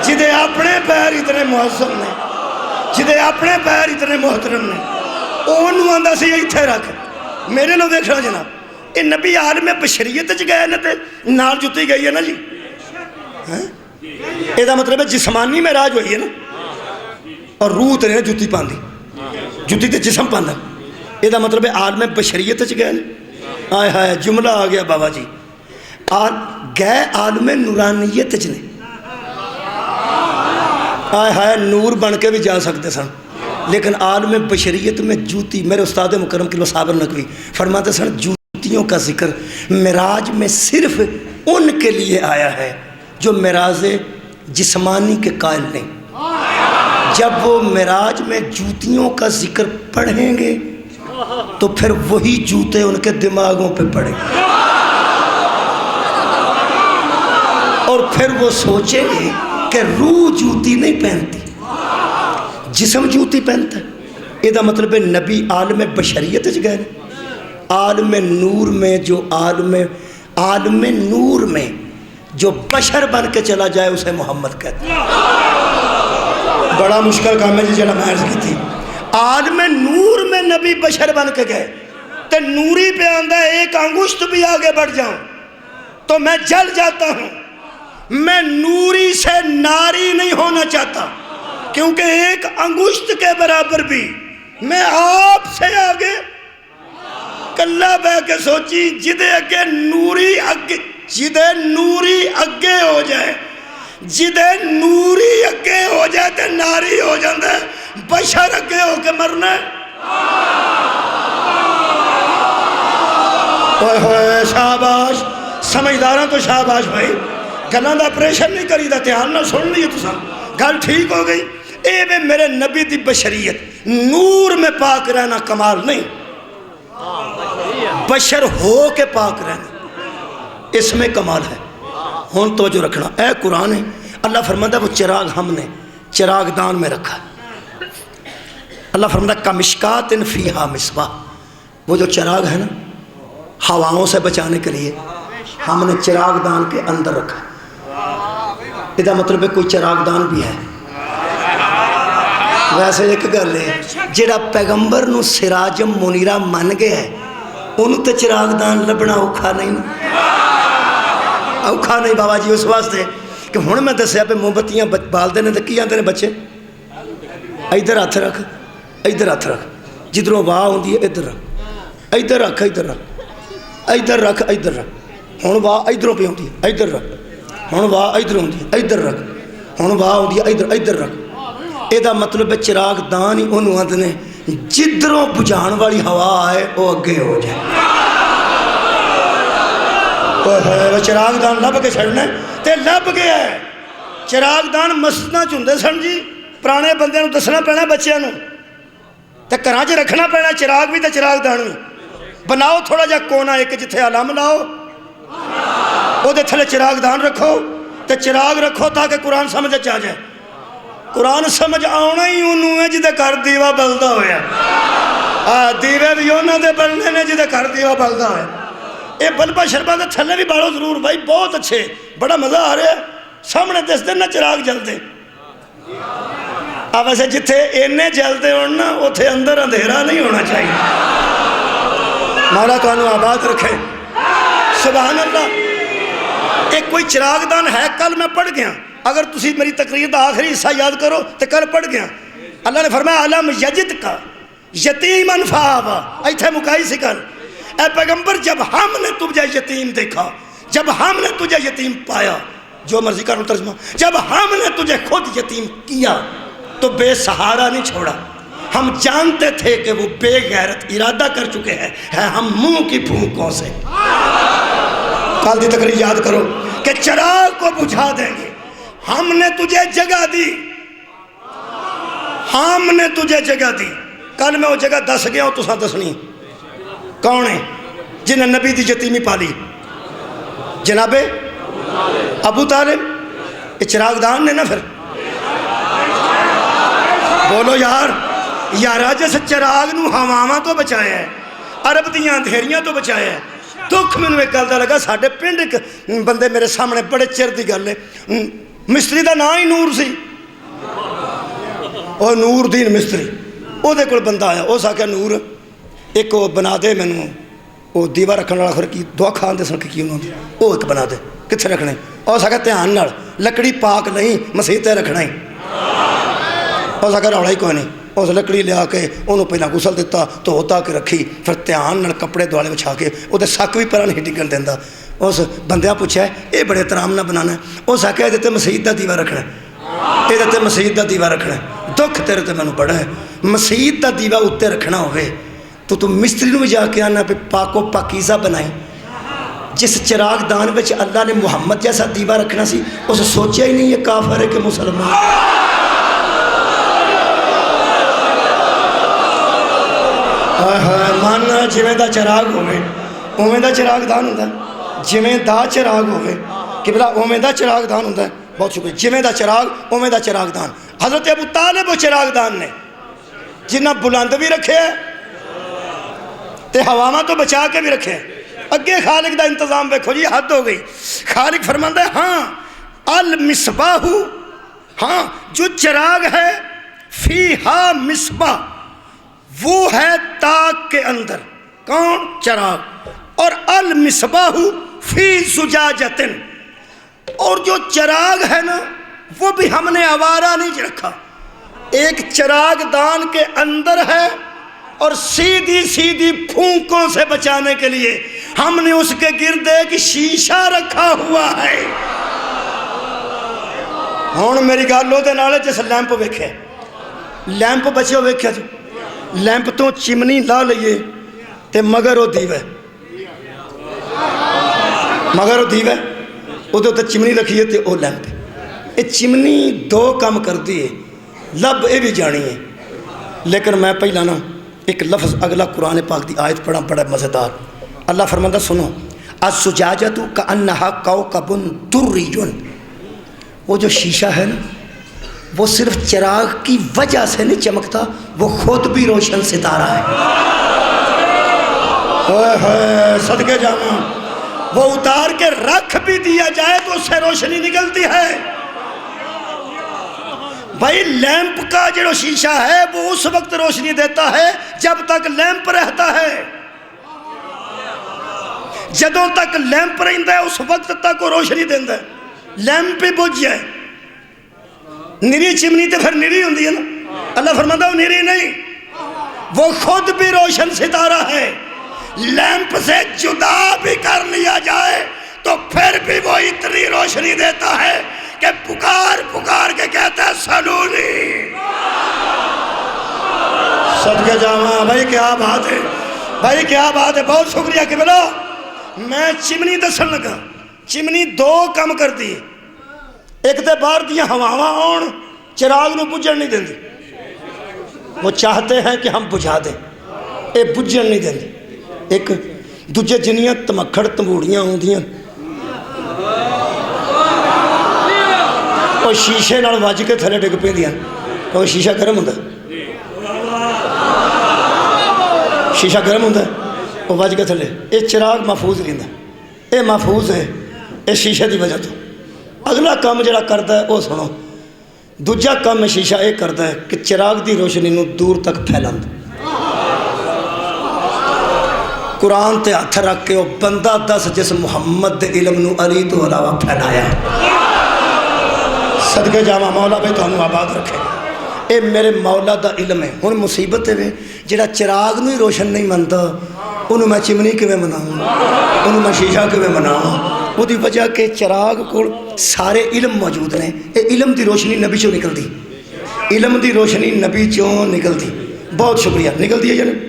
جدے اپنے پیر اتنے معظم نے، جدے اپنے پیر اتنے محترم نے، انہوں آندہ سی ایتھے رکھ۔ میرے لوگ دیکھ رہا جناب، یہ نبی عالم بشریت چ گئے نا تے نال جتی گئی ہے نا جی، یہ دا مطلب ہے جسمانی معراج ہوئی ہے نا، اور روح تے نے جتی پاندی، جتی تے جسم پاندا، یہ دا مطلب ہے عالم بشریت چ گئے نا۔ آئے ہائے جملہ آ گیا بابا جی، گئے عالم نورانیت چ نے، آئے ہائے نور بن کے بھی جا سکتے سن، لیکن عالم بشریت میں جوتی، میرے استاد مکرم قلعہ صابر نقوی فرماتے سن جوتیوں کا ذکر معراج میں صرف ان کے لیے آیا ہے جو معراج جسمانی کے قائل نہیں۔ جب وہ معراج میں جوتیوں کا ذکر پڑھیں گے تو پھر وہی جوتے ان کے دماغوں پہ پڑیں گے، اور پھر وہ سوچیں گے کہ روح جوتی نہیں پہنتی، جسم جوتی پہنتا ہے۔ یہ دا مطلب ہے نبی عالم بشریت چ گئے، عالم نور میں جو عالم نور میں جو بشر بن کے چلا جائے اسے محمد کہتے ہیں۔ بڑا مشکل کام ہے جی جڑا میں عرض کی تھی۔ عالم نور میں نبی بشر بن کے گئے تو نوری پہ آندہ ہے ایک انگشت بھی آگے بڑھ جاؤں تو میں جل جاتا ہوں۔ میں نوری سے ناری نہیں ہونا چاہتا، کیونکہ ایک انگشت کے برابر بھی میں آپ سے آگے کلہ بہ کے سوچی جدے اگے نوری اگے ہو جائے، جدے نوری اگے ہو جائے تے ناری ہو جاندہ ہے، بشر اگے ہو کے مرنا ہے۔ اوہ شاباش، سمجھداراں تو شاباش بھائی، گلاں دا اپریشن نہیں کری دا، دھیان نہ سن لیے تساں، گل ٹھیک ہو گئی۔ اے میں میرے نبی دی بشریت، نور میں پاک رہنا کمال نہیں، بشر ہو کے پاک رہنا اس میں کمال ہے۔ ہون توجہ رکھنا، اے قرآن ہے، اللہ فرماتا ہے وہ چراغ ہم نے چراغ دان میں رکھا۔ اللہ فرماتا ہے کمشکات فیہا مصباح، وہ جو چراغ ہے نا ہواؤں سے بچانے کے لیے ہم نے چراغ دان کے اندر رکھا۔ یہ مطلب ہے کوئی چراغ دان بھی ہے۔ ویسے ایک گل ہے جڑا پیغمبر نو سراجم منیرہ من گیا ہے انہوں تے چراغ دان لبنا اوکھا نہیں، اوکھا نہیں بابا جی، اس واسطے کہ ہن میں دسیا پہ موم بتیاں بالدے نے کی آندے نے بچے ادھر ہاتھ رکھ، ادھر ہاتھ رکھ، جدھروں واہ ہوندی ہے ادھر رکھ، ادھر رکھ، ادھر رکھ، ادھر رکھ، ادھر رکھ، ہن واہ ادھروں پہ ہوندی ہے ادھر رکھ، ہن واہ ادھر ہوندی ہے ادھر رکھ، ہن واہ ہوندی ہے ادھر ادھر رکھ۔ یہ مطلب ہے چراغ دان ہی انہوں آتے نے جدھروں بجھان والی ہوا آئے وہ اگے ہو جائے۔ وہ چراغ دان لب کے چھڑنا ہے تے لب گیا ہے۔ چراغ دان مسجداں چندے سن جی، پرانے بندے نو دسنا پینا بچیاں نو تے گھراں چ رکھنا پینا چراغ بھی تے چراغ دان بھی۔ بناؤ تھوڑا جا کونا ایک جتھے علم لاؤ، وہ دے تھلے چراغ دان رکھو تے چراغ رکھو تاکہ قرآن سمجھ آ جائے۔ قرآن سمجھ آنا ہی انہوں ہے جدے کر دیوا بلدہ ہویا، دیوے بھی انہوں دے بلنے نے جدے کر دیوا بلدہ ہویا۔ اے بلبہ شربہ دے تھلے بھی باڑو ضرور بھائی، بہت اچھے، بڑا مزہ آ رہا ہے، سامنے دس دن نہ چراغ جلتے۔ اب ایسے جتھے اینے جلتے ہونا اتھے اندر اندھیرا نہیں ہونا چاہیے۔ مولا تو انہوں آباد رکھے، سبحان اللہ۔ ایک کوئی چراغ دان ہے، کل میں پڑھ گیا، اگر تسی میری تقریر دا آخری حصہ یاد کرو تو کل پڑھ گیا۔ اللہ نے فرمایا علم یجد کا یتیمن فآوا، ایتھے مکائی سی کل، اے پیغمبر جب ہم نے تجھے یتیم دیکھا، جب ہم نے تجھے یتیم پایا، جو مرضی کرو ترجمہ، جب ہم نے تجھے خود یتیم کیا تو بے سہارا نہیں چھوڑا۔ ہم جانتے تھے کہ وہ بے غیرت ارادہ کر چکے ہیں ہم منہ کی پھونکوں سے۔ کل دی تقریر یاد کرو کہ چراغ کو بجھا دیں گے، ہم نے تجھے جگہ دی، ہم نے تجھے جگہ دی۔ کل میں وہ جگہ دس گیا ہوں، تساں دسنی کون ہے جنہیں نبی دی یتیمی پالی؟ جناب ابو طالب، یہ چراغ دان نے نا۔ پھر بولو یار، یارا جیسے چراغ نو ہواواں تو بچایا ہے، عرب دیاں اندھیریاں تو بچایا ہے۔ دکھ میں ایک گل دا لگا، ساڈے پنڈ ایک بندے میرے سامنے بڑے چر دی گل ہے، مستری دا نام ہی نور سی، اور نور دین مستری، وہ دے کول بندہ آیا، اس آکھیا نور ایک وہ بنا دے مینوں، وہ دیوا رکھن والا خر کی دعا کھان دے سن کی انہوں نے، وہ ایک بنا دے، کتھے رکھنے؟ اس آکھیا دھیان نال، لکڑی پاک نہیں مسیح تے رکھنا ہی۔ اس آکھیا رولا ہی کوئی نہیں، اس لکڑی لیا کے انہوں پہلا غسل دیتا تو ہوتا کے رکھی، پھر دھیان نال کپڑے دوالے بچھا کے وہ دے سک بھی پرا نہیں ڈگن دیندا۔ اس بندیاں پوچھا یہ بڑے احترام نہ بنانا ہے، اس آکھیا یہ تے مسیح دا دیوا رکھنا ہے، یہ تے مسیح دا دیوا رکھنا ہے۔ دکھ تیرے تے مینوں بڑا ہے، مسیح دا دیوا اتنے رکھنا ہوئے تو مستری نو بھی جا کے آنا پہ پاک و پاکیزہ بنائی۔ جس چراغ دان وچ اللہ نے محمد جیسا دیوا رکھنا سی، اس سوچیا ہی نہیں یہ کافر ہے کہ مسلمان۔ ماننا جویں دا چراغ ہوئے اویں دا چراغ دان ہوتا ہے، جویں دا چراغ ہوئے کہ بلا اویں دا چراغ دان ہوتا ہے۔ بہت شکریہ، جویں دا چراغ اویں دا چراغ دان۔ حضرت ابو طالب وہ چراغ دان نے جنہ بلند بھی رکھے تے ہواواں تو بچا کے بھی رکھے، اگے خالق دا انتظام دیکھو جی، حد ہو گئی. خالق فرماندا ہے ہاں المصباح، ہاں جو چراغ ہے، فیہا مصباح، وہ ہے تاک کے اندر. کون؟ چراغ. اور المصباح فی زجاجۃ، اور جو چراغ ہے نا وہ بھی ہم نے آوارہ نہیں رکھا. ایک چراغ دان کے اندر ہے اور سیدھی سیدھی پھونکوں سے بچانے کے لیے ہم نے اس کے گرد ایک شیشہ رکھا ہوا ہے. ہوں میری گل وہ جس لیمپ ویکھے، لیمپ بچے ہو ویکھیا جی، لیمپ تو چمنی لا لئیے تے مگر وہ دیوے، مگر وہ دیوے وہ تے چمنی رکھیے تے وہ لیمپ. یہ چمنی دو کام کر دیے، لب یہ بھی جانی ہے. لیکن میں پہلا نا ایک لفظ اگلا قرآن پاک دی آیت پڑھا، بڑا مزیدار. اللہ فرماندہ سنو، الزجاجۃ کأنہا کوکب دری، وہ جو شیشہ ہے نا وہ صرف چراغ کی وجہ سے نہیں چمکتا، وہ خود بھی روشن ستارہ ہے. صدقے جاواں، وہ اتار کے رکھ بھی دیا جائے تو اس سے روشنی نکلتی ہے. بھائی لیمپ کا جو شیشہ ہے وہ اس وقت روشنی دیتا ہے جب تک لیمپ رہتا ہے. جدوں تک لیمپ رہتا ہے اس وقت تک وہ روشنی دیتا ہے. لیمپ ہی بجھ جائے، نری چمنی تو پھر نری ہوندی ہے نا. اللہ فرماتا ہے وہ نری نہیں، وہ خود بھی روشن ستارہ ہے. لیمپ سے جدا بھی کر لیا جائے تو پھر بھی وہ اتنی روشنی دیتا ہے کہ پکار پکار کے کہتا ہے سلونی. صدقے جاواں بھائی کیا بات ہے، بھائی کیا بات ہے. بہت شکریہ کہ بلا میں چمنی دسن لگا. چمنی دو کام کرتی ہے، ایک تے باہر دیا ہواواں آن چراغ نو بجھن نہیں دیندی، وہ چاہتے ہیں کہ ہم بجھا دیں، اے بجھن نہیں دیندی. ایک دوجے جنیاں تمکھڑ تمبوڑیاں ہوندیاں وہ شیشے نال وج کے تھلے ڈگ پیندیاں، وہ شیشہ گرم ہوندا ہے، شیشہ گرم ہوندا ہے، وہ وج کے تھلے. یہ چراغ محفوظ رہندا ہے، یہ محفوظ ہے اس شیشے دی وجہ تو. اگلا کام جڑا کرتا ہے وہ سنو. دوجا کام شیشہ یہ کرتا ہے کہ چراغ دی روشنی نو دور تک پھیلاندا. قرآن تے ہاتھ رکھ کے وہ بندہ دس جس محمد دے علم نو علی تو علاوہ پھیلایا. صدقے جاواں مولا بھائی تانوں آباد رکھے. اے میرے مولا دا علم ہے. ہن مصیبت ہے جڑا چراغ نو ہی روشن نہیں منتا، انہوں میں چمنی کیویں مناواں، انہوں میں شیشہ کیویں مناواں. وہ دی وجہ کہ چراغ کو سارے علم موجود نے. اے علم دی روشنی نبی چوں نکلتی، علم دی روشنی نبی چوں نکلتی. بہت شکریہ. نکلتی ہے یا نہیں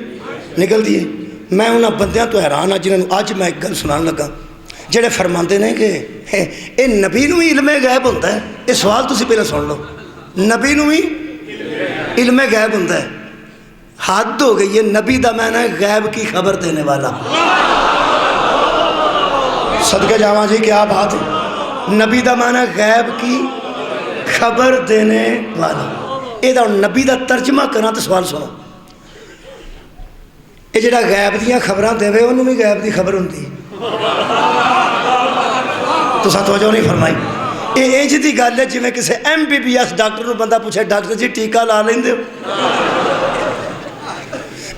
نکلتی ہے. میں انہاں بندیاں تو حیران ہاں جنہوں نے اج میں ایک گل سنان لگا جڑے فرماندے نے کہ اے نبی نو ہی علم غیب ہوتا ہے. یہ سوال تسی پہلے سن لو، نبی نو ہی علم غیب ہوتا ہے. حد ہو گئی ہے. نبی دا معنی ہے غیب کی خبر دینے والا. صدقے جاواں جی کیا بات ہے. نبی دا معنی ہے غیب کی خبر دینے والا. یہ دا نبی دا ترجمہ کرنا تو سوال سنو. یہ جڑا غیب دیاں خبراں دے انہوں بھی غیب دی خبر ہوندی. تو ساتھ توجہ نہیں فرمائی. یہ انج دی گل ہے جویں کسی MBBS ڈاکٹر نو بندہ پوچھے ڈاکٹر جی ٹیکہ لا لیندے ہو.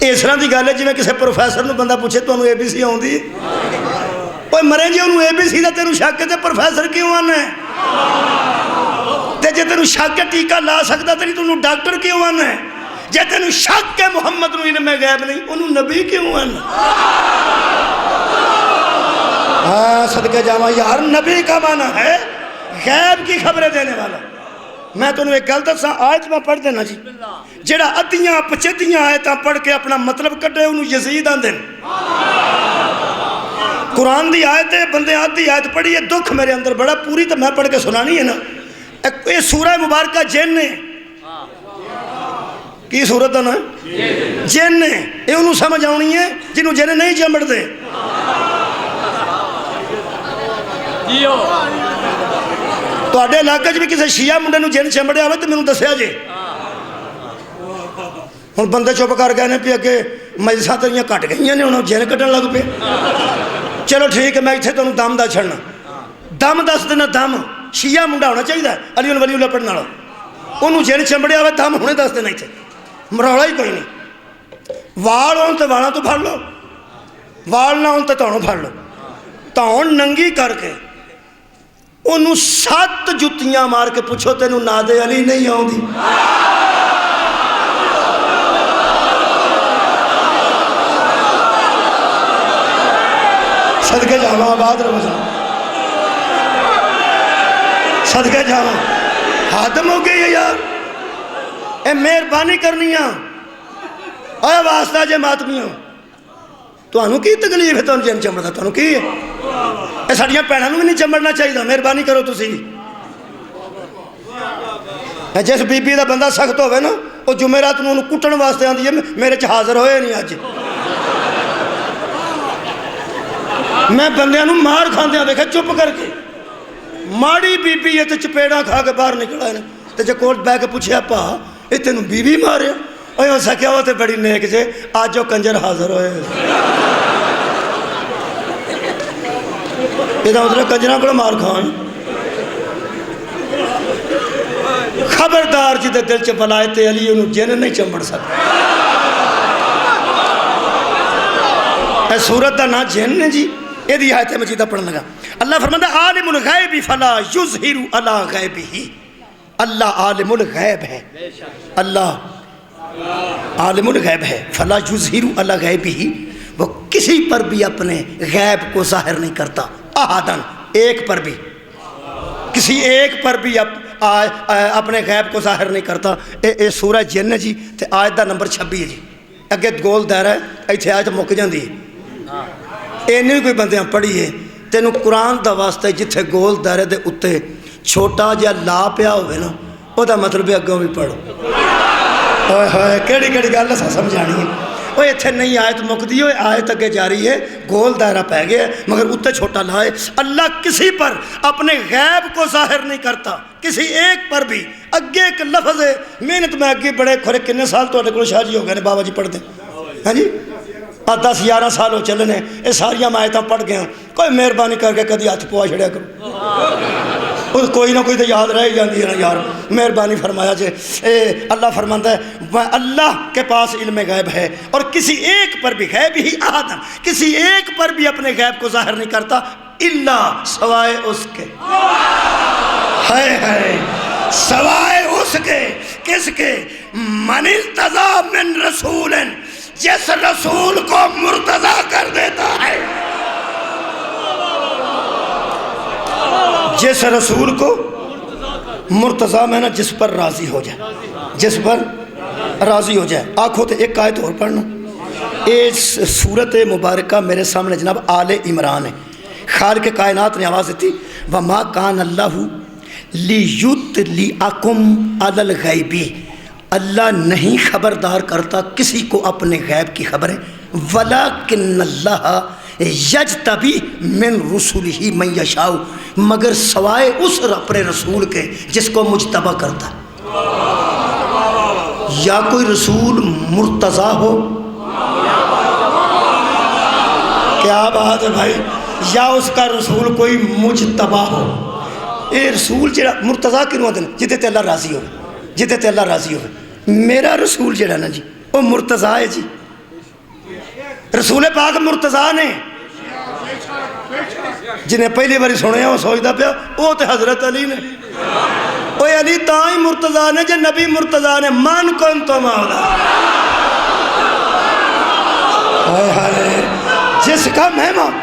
اس طرح دی گل ہے جویں کسی پروفیسر نو بندہ پوچھے تانوں ABC آوندی ہے. اوے مرے جی انہوں ABC دا تینوں شک ہے تے پروفیسر کیوں آنا ہے؟ تے جے تینوں شک ہے ٹیکہ لا سکدا تے تینوں ڈاکٹر کیوں آنا ہے؟ جے تینوں شک ہے محمد نو علم غیب نہیں انہوں نبی کیوں آنا؟ ہاں صدقے جاواں یار نبی کا معنی ہے غیب کی خبریں دینے والا. میں تمہیں ایک گل دساں آیت میں پڑھ دینا جی. جڑا ادیاں پچھتیاں آیتاں پڑھ کے اپنا مطلب کڈے انہوں یزید آندے. قرآن دی آیت ہے بندے آدھی آیت پڑھی ہے دکھ میرے اندر بڑا پوری تو میں پڑھ کے سنانی ہے نا. یہ سورہ مبارکہ جن نے کی صورت ہے نا جن نے یہ انہوں سمجھ آنی ہے جنہوں جن نہیں چمڑ دے. تو آڈے علاقہ جب بھی کسی شیعہ منڈے نو جن چمڑے آوے تو میں انہوں دسیا جے. ہن بندے چپ کر گئے نے پہ کہ مجلساں تیریاں کٹ گئیاں نے انہوں جن کٹن لگ پہ. چلو ٹھیک ہے، میں اتنے تمہیں دم دا چھڑنا، دم دس دینا، دم شیعہ منڈا ہونا چاہیے، علی ولی اللہ پڑھنے والا، انہوں جن چمڑیا ہوئے دم ہونے دس دینا، اتنے مروڑا ہی کوئی نہیں۔ وال ہون تو والاں تو پھڑ لو، وال نہ ہون تو تانوں پھڑ لو، تان ننگی کر کے انہوں 7 جتیاں مار کے پوچھو تینوں نادے علی نہیں آؤں دی۔ صدقے جاواں آباد رمضان، صدقے جاواں، حادم ہو گئی ہے یار، اے مہربانی کرنی ہاں، اے واسطہ جے ماتمیوں، تو انہوں کی تکلیف ہے، تو انہوں جن چمڑا تھا، انہوں کی ہے، اے ساڑیاں پہنوں بھی نہیں چمڑنا چاہیے، مہربانی کرو تسی۔ جس بی بی دا بندہ سخت ہوئے نا، وہ جمعرات انہوں کٹن واسطے آن دیئے، میرے چھ حاضر ہوئے نہیں آج، میں بندے انہوں مار کھاندے ہیں، دیکھا چپ کر کے، ماڑی بی بی یہ تے چپیڑا کھا کے باہر نکلا ہے، تے جو کوٹ بے کے پوچھے پا یہ تینوں بی بی مارے، اوہ ہو سکیا ہوتے بڑی نیک جے، آج جو کنجر حاضر ہوئے، یہ ادھر کنجرہ کو مار کھائیں، خبردار جدے دل چ بلائے علی انہوں جن نہیں چمڑ سکتا۔ اے سورت دا نا جن نے جی، یہ دی آیت مجیدہ پڑھنے لگا، اللہ فرماتا عالم الغیب فلا یظہر علی غیبہ، اللہ عالم الغیب ہے، اللہ عالم الغیب ہے، فلا یظہر علی غیبہ، وہ کسی پر بھی اپنے غیب کو ظاہر نہیں کرتا، احدن ایک پر بھی، کسی ایک پر بھی اپنے غیب کو ظاہر نہیں کرتا۔ اے سورہ جن ہے جی، تے آیت دا نمبر 26 ہے جی، اگے گول دائرہ ہے، ایتھے آیت مک جاندی ہے، اے نہیں کوئی بندیاں پڑھی ہے، تینوں قرآن دا واسطہ جتھے گول دائرے دے اتے چھوٹا جا لا پیا ہوئے نا، وہ دا مطلب اگوں بھی پڑھو، ہوئے ہوئے کیڑی کیڑی گل سا سمجھانی ہے، وہ اتھے نہیں آیت مکدی ہوئے، آیت اگے جاری ہے، گول دائرہ پہ گیا ہے، مگر اتے چھوٹا لائے، اللہ کسی پر اپنے غیب کو ظاہر نہیں کرتا، کسی ایک پر بھی، اگے ایک لفظ ہے، محنت میں اگے بڑے کھورے کنے سال تو اٹھے کو شاہ جی ہو گئے نے بابا جی پڑھ دیں، ہاں جی 10-11 سال ہو چلنے، یہ ساریاں آیتاں پڑھ گئے ہیں، کوئی مہربانی کر کے کدی ہاتھ پوا چھڑیا کرو، کوئی نہ کوئی تو یاد رہ جاندی ہے نا یار، مہربانی فرمایا جے، اللہ فرماتا ہے اللہ کے پاس علم غیب ہے، اور کسی ایک پر بھی غیب ہی آدم، کسی ایک پر بھی اپنے غیب کو ظاہر نہیں کرتا، اللہ سوائے اس کے، ہے سوائے اس کے، کس کے؟ من ارتضی من رسول، جس رسول کو مرتضی کر دیتا ہے، جس رسول کو مرتضی میں نا جس پر راضی ہو جائے، جس پر راضی ہو جائے۔ آنکھوں تے ایک آیت اور پڑھنا، اس سورت مبارکہ میرے سامنے جناب آل عمران ہے، خالق کائنات نے آواز دیتی وَمَا كَانَ اللَّهُ لِيُطْلِعَكُمْ عَلَى الْغَيْبِ، اللہ نہیں خبردار کرتا کسی کو اپنے غیب کی خبریں، وَلَكِنَّ اللَّهَ یجتبی من رسولہ من یشاء، مگر سوائے اس اپنے رسول کے جس کو مجتبہ کرتا ہے۔ یا کوئی رسول مرتضی ہو، کیا بات ہے بھائی، یا اس کا رسول کوئی مجتبہ ہو، اے رسول جڑا مرتضی کیوں ہوتے ہیں؟ جدے تے اللہ راضی ہو، جدے تے اللہ راضی ہو۔ میرا رسول جڑا نا جی وہ مرتضی ہے جی، رسول پاک مرتضی نے، جنہیں پہلی باری سنے ہیں وہ سوچتا پیا وہ تے حضرت علی نے، وہ علی تاں مرتضی نے جے نبی مرتضی نے، من کنتم مولا، جس کا مہمان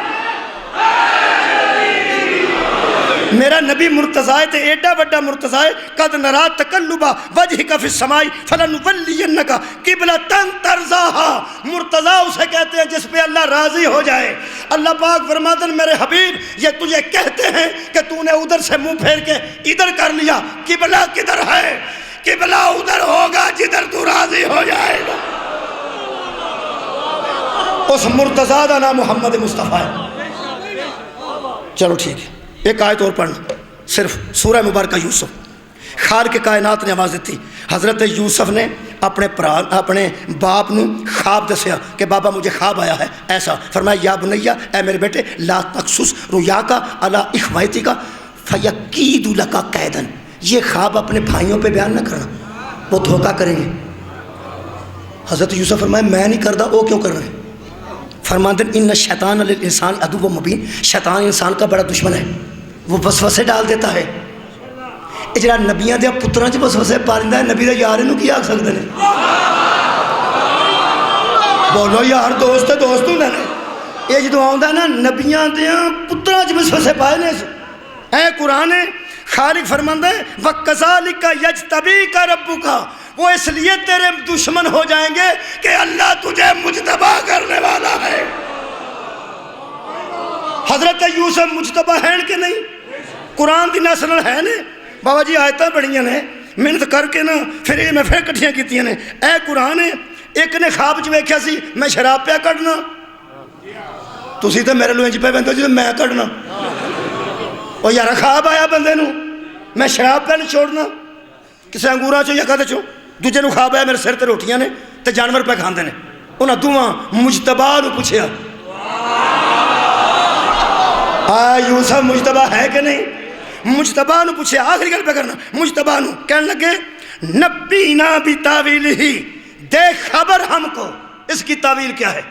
میرا نبی مرتضی تے ایڈا بڑا مرتضی، قد نرا تقلب وجہک فی السماء فلنولینک قبلۃ ترضاها، مرتضی اسے کہتے ہیں جس پہ اللہ راضی ہو جائے۔ اللہ پاک فرماتے ہیں میرے حبیب یہ تجھے کہتے ہیں کہ تو نے ادھر سے منہ پھیر کے ادھر کر لیا، قبلہ کدھر ہے؟ قبلہ ادھر ہوگا جدھر تو راضی ہو جائے گا۔ اس مرتضی دا نام محمد مصطفیٰ ہے۔ چلو ٹھیک ہے، ایک آیت اور پڑھنا، صرف سورہ مبارکہ یوسف، خالق کائنات نے آواز دیتی، حضرت یوسف نے اپنے باپ نو خواب دسیا کہ بابا مجھے خواب آیا ہے ایسا. فرمایا یا بنیا اے میرے بیٹے لا تقصص رؤیاک علی اخوتک فیکید لک کیدا. یہ خواب اپنے بھائیوں پہ بیان نہ کرنا، وہ دھوکہ کریں گے. حضرت یوسف فرمایا میں نہیں کرتا، وہ کیوں کر رہے ہیں؟ فرماتے ہیں ان الشیطان للانسان عدو مبین. شیطان انسان کا بڑا دشمن ہے، وہ وسوسے ڈال دیتا ہے. یہ جڑا نبیاں دے پتراں چ وسوسے پا لیندا ہے، نبی دے یار نو کی آکھ سکدے نے؟ بولو یار دوست دوست ہوں نے. یہ جدو آندا نا نبیاں دے پتراں چ وسوسے پائے نے. اے قرآن خالق فرماندا ہے وَكَذَلِكَ يَجْتَبِيكَ رَبُّكَ. وہ اس لیے تیرے دشمن ہو جائیں گے کہ اللہ تجھے مجتبی کرنے والا ہے. حضرت یوسف مجتبی ہیں کہ نہیں؟ قرآن دی نسل ہے نے. بابا جی آیتاں بڑیاں نے محنت کر کے نا پھر یہ میں پھر کٹھیاں کیتیاں نے. اے قرآن ایک نے خواب چ ویکھیا سی میں شراب پیا کڈنا، تسی تے میرے لو انج پہ بندے جی میں کڈنا. او یار خواب آیا بندے نو میں شراب پہ نہیں چھوڑنا، کسے انگوراں چوں یا کدے چوں. دوجے نو خواب آیا میرے سر تے روٹیاں نے تے جانور پہ کھاندے نے. انہاں دوواں مجتبی نو پوچھیا یوسف مجتبی ہے کہ نہیں؟ مجتبی نو پوچھے آخری گل پہ کرنا. مجتبی نو کہنے لگے نبینا بتاویلہ، دے خبر ہم کو اس کی تعویل کیا ہے،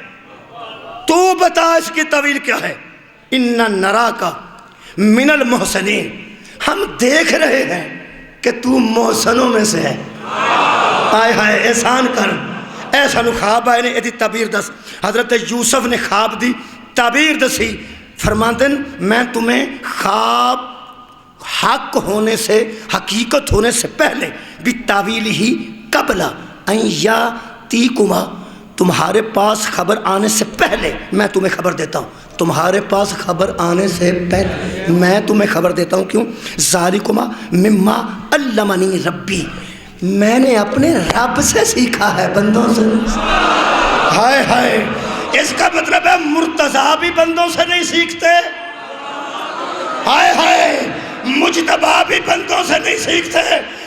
تو بتا اس کی تعویل کیا ہے. انا نراک من المحسنین، ہم دیکھ رہے ہیں کہ تو محسنوں میں سے ہے. آئے ہائے احسان کر. ایسا نو خواب آئے نے ایدی تعبیر دس. حضرت یوسف نے خواب دی تعبیر دسی. فرماتے ہیں میں تمہیں خواب حق ہونے سے حقیقت ہونے سے پہلے بھی تعویل ہی قبل ان یاتیکما، تمہارے پاس خبر آنے سے پہلے میں تمہیں خبر دیتا ہوں. تمہارے پاس خبر آنے سے پہلے میں تمہیں خبر دیتا ہوں. کیوں؟ ذالکما مما علمنی ربی، میں نے اپنے رب سے سیکھا ہے، بندوں سے. ہائے ہائے، اس کا مطلب ہے مرتضیٰ بھی بندوں سے نہیں سیکھتے. ہائے ہائے، مجتبی بھی بندوں سے نہیں سیکھتے.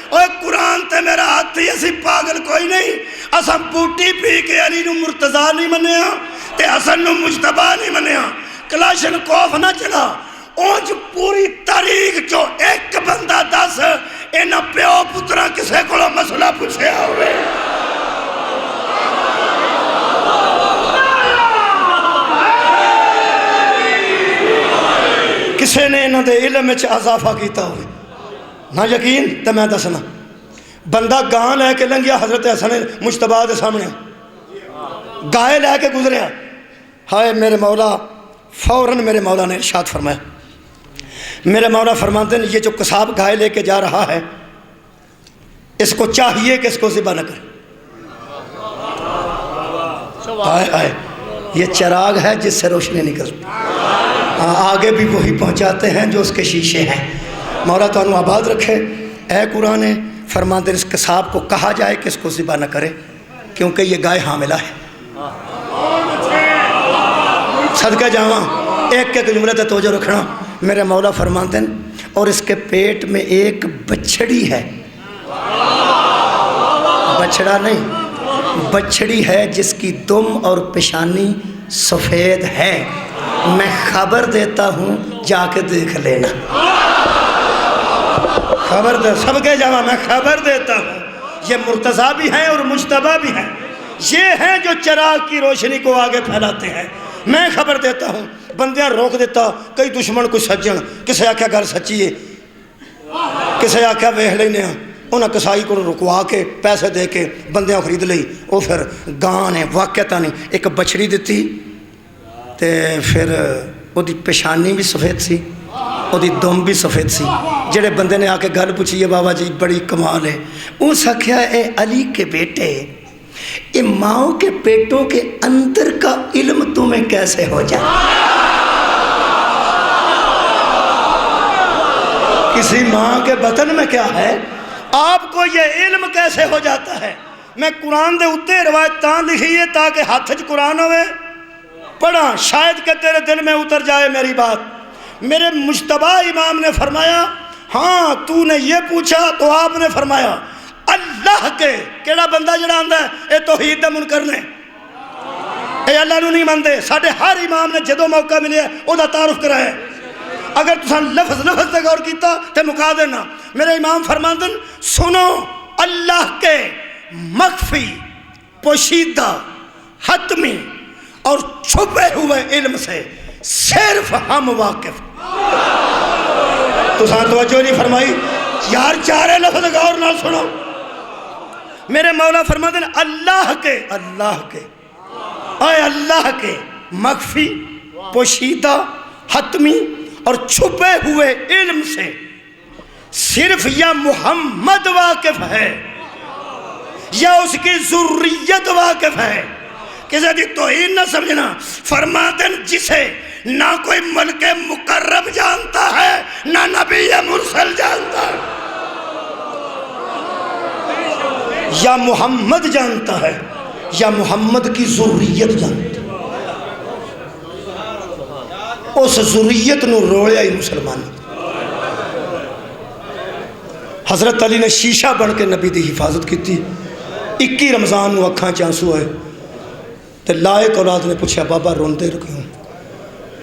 اور قرآن تے میرا ہاتھ ہی اسی پاگل کوئی نہیں. اساں بوٹی پی کے علی نو مرتضیٰ نہیں منیا تے حسن نو مجتبی نہیں منیا. کلاشن کوف نہ چلا. اونج پوری تاریخ جو ایک بندہ دس انہاں پیو پترا کسے کو مسئلہ پوچھیا ہوئے. کسے نے انہاں دے علم وچ اضافہ کیتا ہوئے. نہ یقین تے میں دسنا، بندہ گاں لے کے لنگیا حضرت حسن مجتبی دے سامنے، گائے لے کے گزریا. ہائے میرے مولا، فوراً میرے مولا نے ارشاد فرمایا. میرے مولا فرماتے ہیں یہ جو قصاب گائے لے کے جا رہا ہے اس کو چاہیے کہ اس کو ذبح نہ کرے. ہائے ہائے، یہ چراغ ہے جس سے روشنی نکلتی، آگے بھی وہی پہنچاتے ہیں جو اس کے شیشے ہیں. مولا تو انہوں آباد رکھے. اے قرآن فرماتے ہیں اس قصاب کو کہا جائے کہ اس کو ذبح نہ کرے کیونکہ یہ گائے حاملہ ہے. صدقہ جاواں ایک ایک جملے تے توجہ رکھنا. میرے مولا فرماتے ہیں اور اس کے پیٹ میں ایک بچڑی ہے، بچڑا نہیں، بچڑی ہے جس کی دم اور پیشانی سفید ہے. میں خبر دیتا ہوں جا کے دیکھ لینا. خبر دے سب کے جاوا، میں خبر دیتا ہوں. یہ مرتضیٰ بھی ہیں اور مجتبی بھی ہیں. یہ ہیں جو چراغ کی روشنی کو آگے پھیلاتے ہیں. میں خبر دیتا ہوں. بندیاں روک دیتا، کئی دشمن کوئی سجن کسے آکھیا گھر سچی ہے، کسے آکھیا ویکھ لینے ہیں. انہاں کسائی کو رکوا کے پیسے دے کے بندیاں خرید لئی. وہ پھر گاں نے واقعتا نہیں ایک بچڑی دیتی تے پھر وہ دی پیشانی بھی سفید سی، وہ دی دم بھی سفید سی. جڑے بندے نے آ کے گل پوچھی ہے بابا جی بڑی کمال ہے. اس آکھیا اے علی کے بیٹے، یہ ماؤں کے پیٹوں کے اندر کا علم تمہیں کیسے ہو جائے؟ کسی ماں کے بطن میں کیا ہے، آپ کو یہ علم کیسے ہو جاتا ہے؟ میں قرآن دے اتے روایت تاں لکھی ہے تاکہ ہاتھ چ قرآن ہوئے پڑھا، شاید کہ تیرے دل میں اتر جائے میری بات. میرے مجتبی امام نے فرمایا ہاں تو نے یہ پوچھا تو آپ نے فرمایا اللہ کے کیڑا بندہ جڑا آندا ہے اے توحید دا منکر نے، اے اللہ نو نہیں مانتے. ساڈے ہر امام نے جدو موقع ملیا او دا تعارف کرایا. اگر تساں لفظ تے غور کیتا تے مکا دینا. میرے امام فرماندن سنو اللہ کے مخفی، پوشیدہ، حتمی اور چھپے ہوئے علم سے صرف ہم واقف. تو ساتھ توجہ نہیں فرمائی یار، چارے لفظ غور نال سنو. میرے مولا فرماتے ہیں اللہ کے اے اللہ کے مخفی، پوشیدہ، حتمی اور چھپے ہوئے علم سے صرف یا محمد واقف ہے یا اس کی ذریت واقف ہے. کسی دی توہین نہ سمجھنا. فرماتے ہیں جسے نہ کوئی ملک مقرب جانتا ہے نہ نبی مرسل جانتا ہے، یا محمد جانتا ہے یا محمد کی ذریت جانتا ہے. اس ذریت نو روڑیا ہی مسلمان. حضرت علی نے شیشہ بن کے نبی دی حفاظت کی تھی. 21 رمضان نو اکھاں چانسو آئے تے لائق اولاد نے پوچھا بابا روندے کیوں؟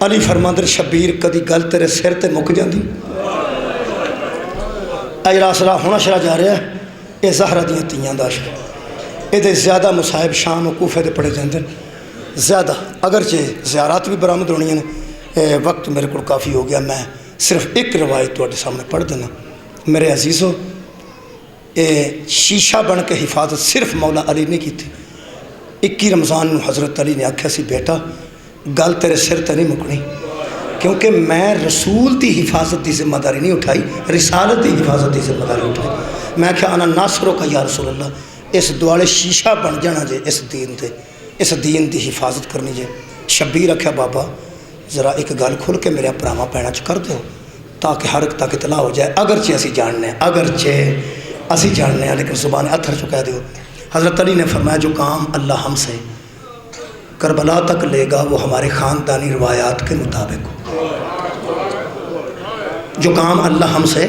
علی فرماندے شبیر کدی گل تیرے سر تے مک جاندی. اجرا اسرا ہونا شرا جا رہا ہے یہ زہرا دیاں تیاں دا عشق. یہ زیادہ مصائب شام و کوفے دے پڑے جاندے زیادہ، اگرچہ زیارات بھی برآمد ہونی ہیں. وقت میرے کو کافی ہو گیا، میں صرف ایک روایت تواڈے سامنے پڑھ دینا. میرے عزیزو، شیشہ بن کے حفاظت صرف مولا علی نے کی تھی. 21 رمضان نو حضرت علی نے آکھیا سی بیٹا گل تیرے سر تے نہیں مکنی، کیونکہ میں رسول دی حفاظت دی ذمہ داری نہیں اٹھائی، رسالت دی حفاظت دی ذمہ داری اٹھائی. میں کہا انا ناصرو کا یا رسول اللہ، اس دوالے شیشہ بن جانا جے اس دین تے، اس دین دی حفاظت کرنی جے. شبیر رکھا بابا ذرا ایک گل کھل کے میرے پراواں پیڑاں چ کر دو تاکہ ہر ایک تک اطلاع ہو جائے. اگرچہ اسی جاننے ہیں، لیکن زبان اتھر چکا دیو. حضرت علی نے فرمایا جو کام اللہ ہم سے کربلا تک لے گا وہ ہمارے خاندانی روایات کے مطابق ہو. جو کام اللہ ہم سے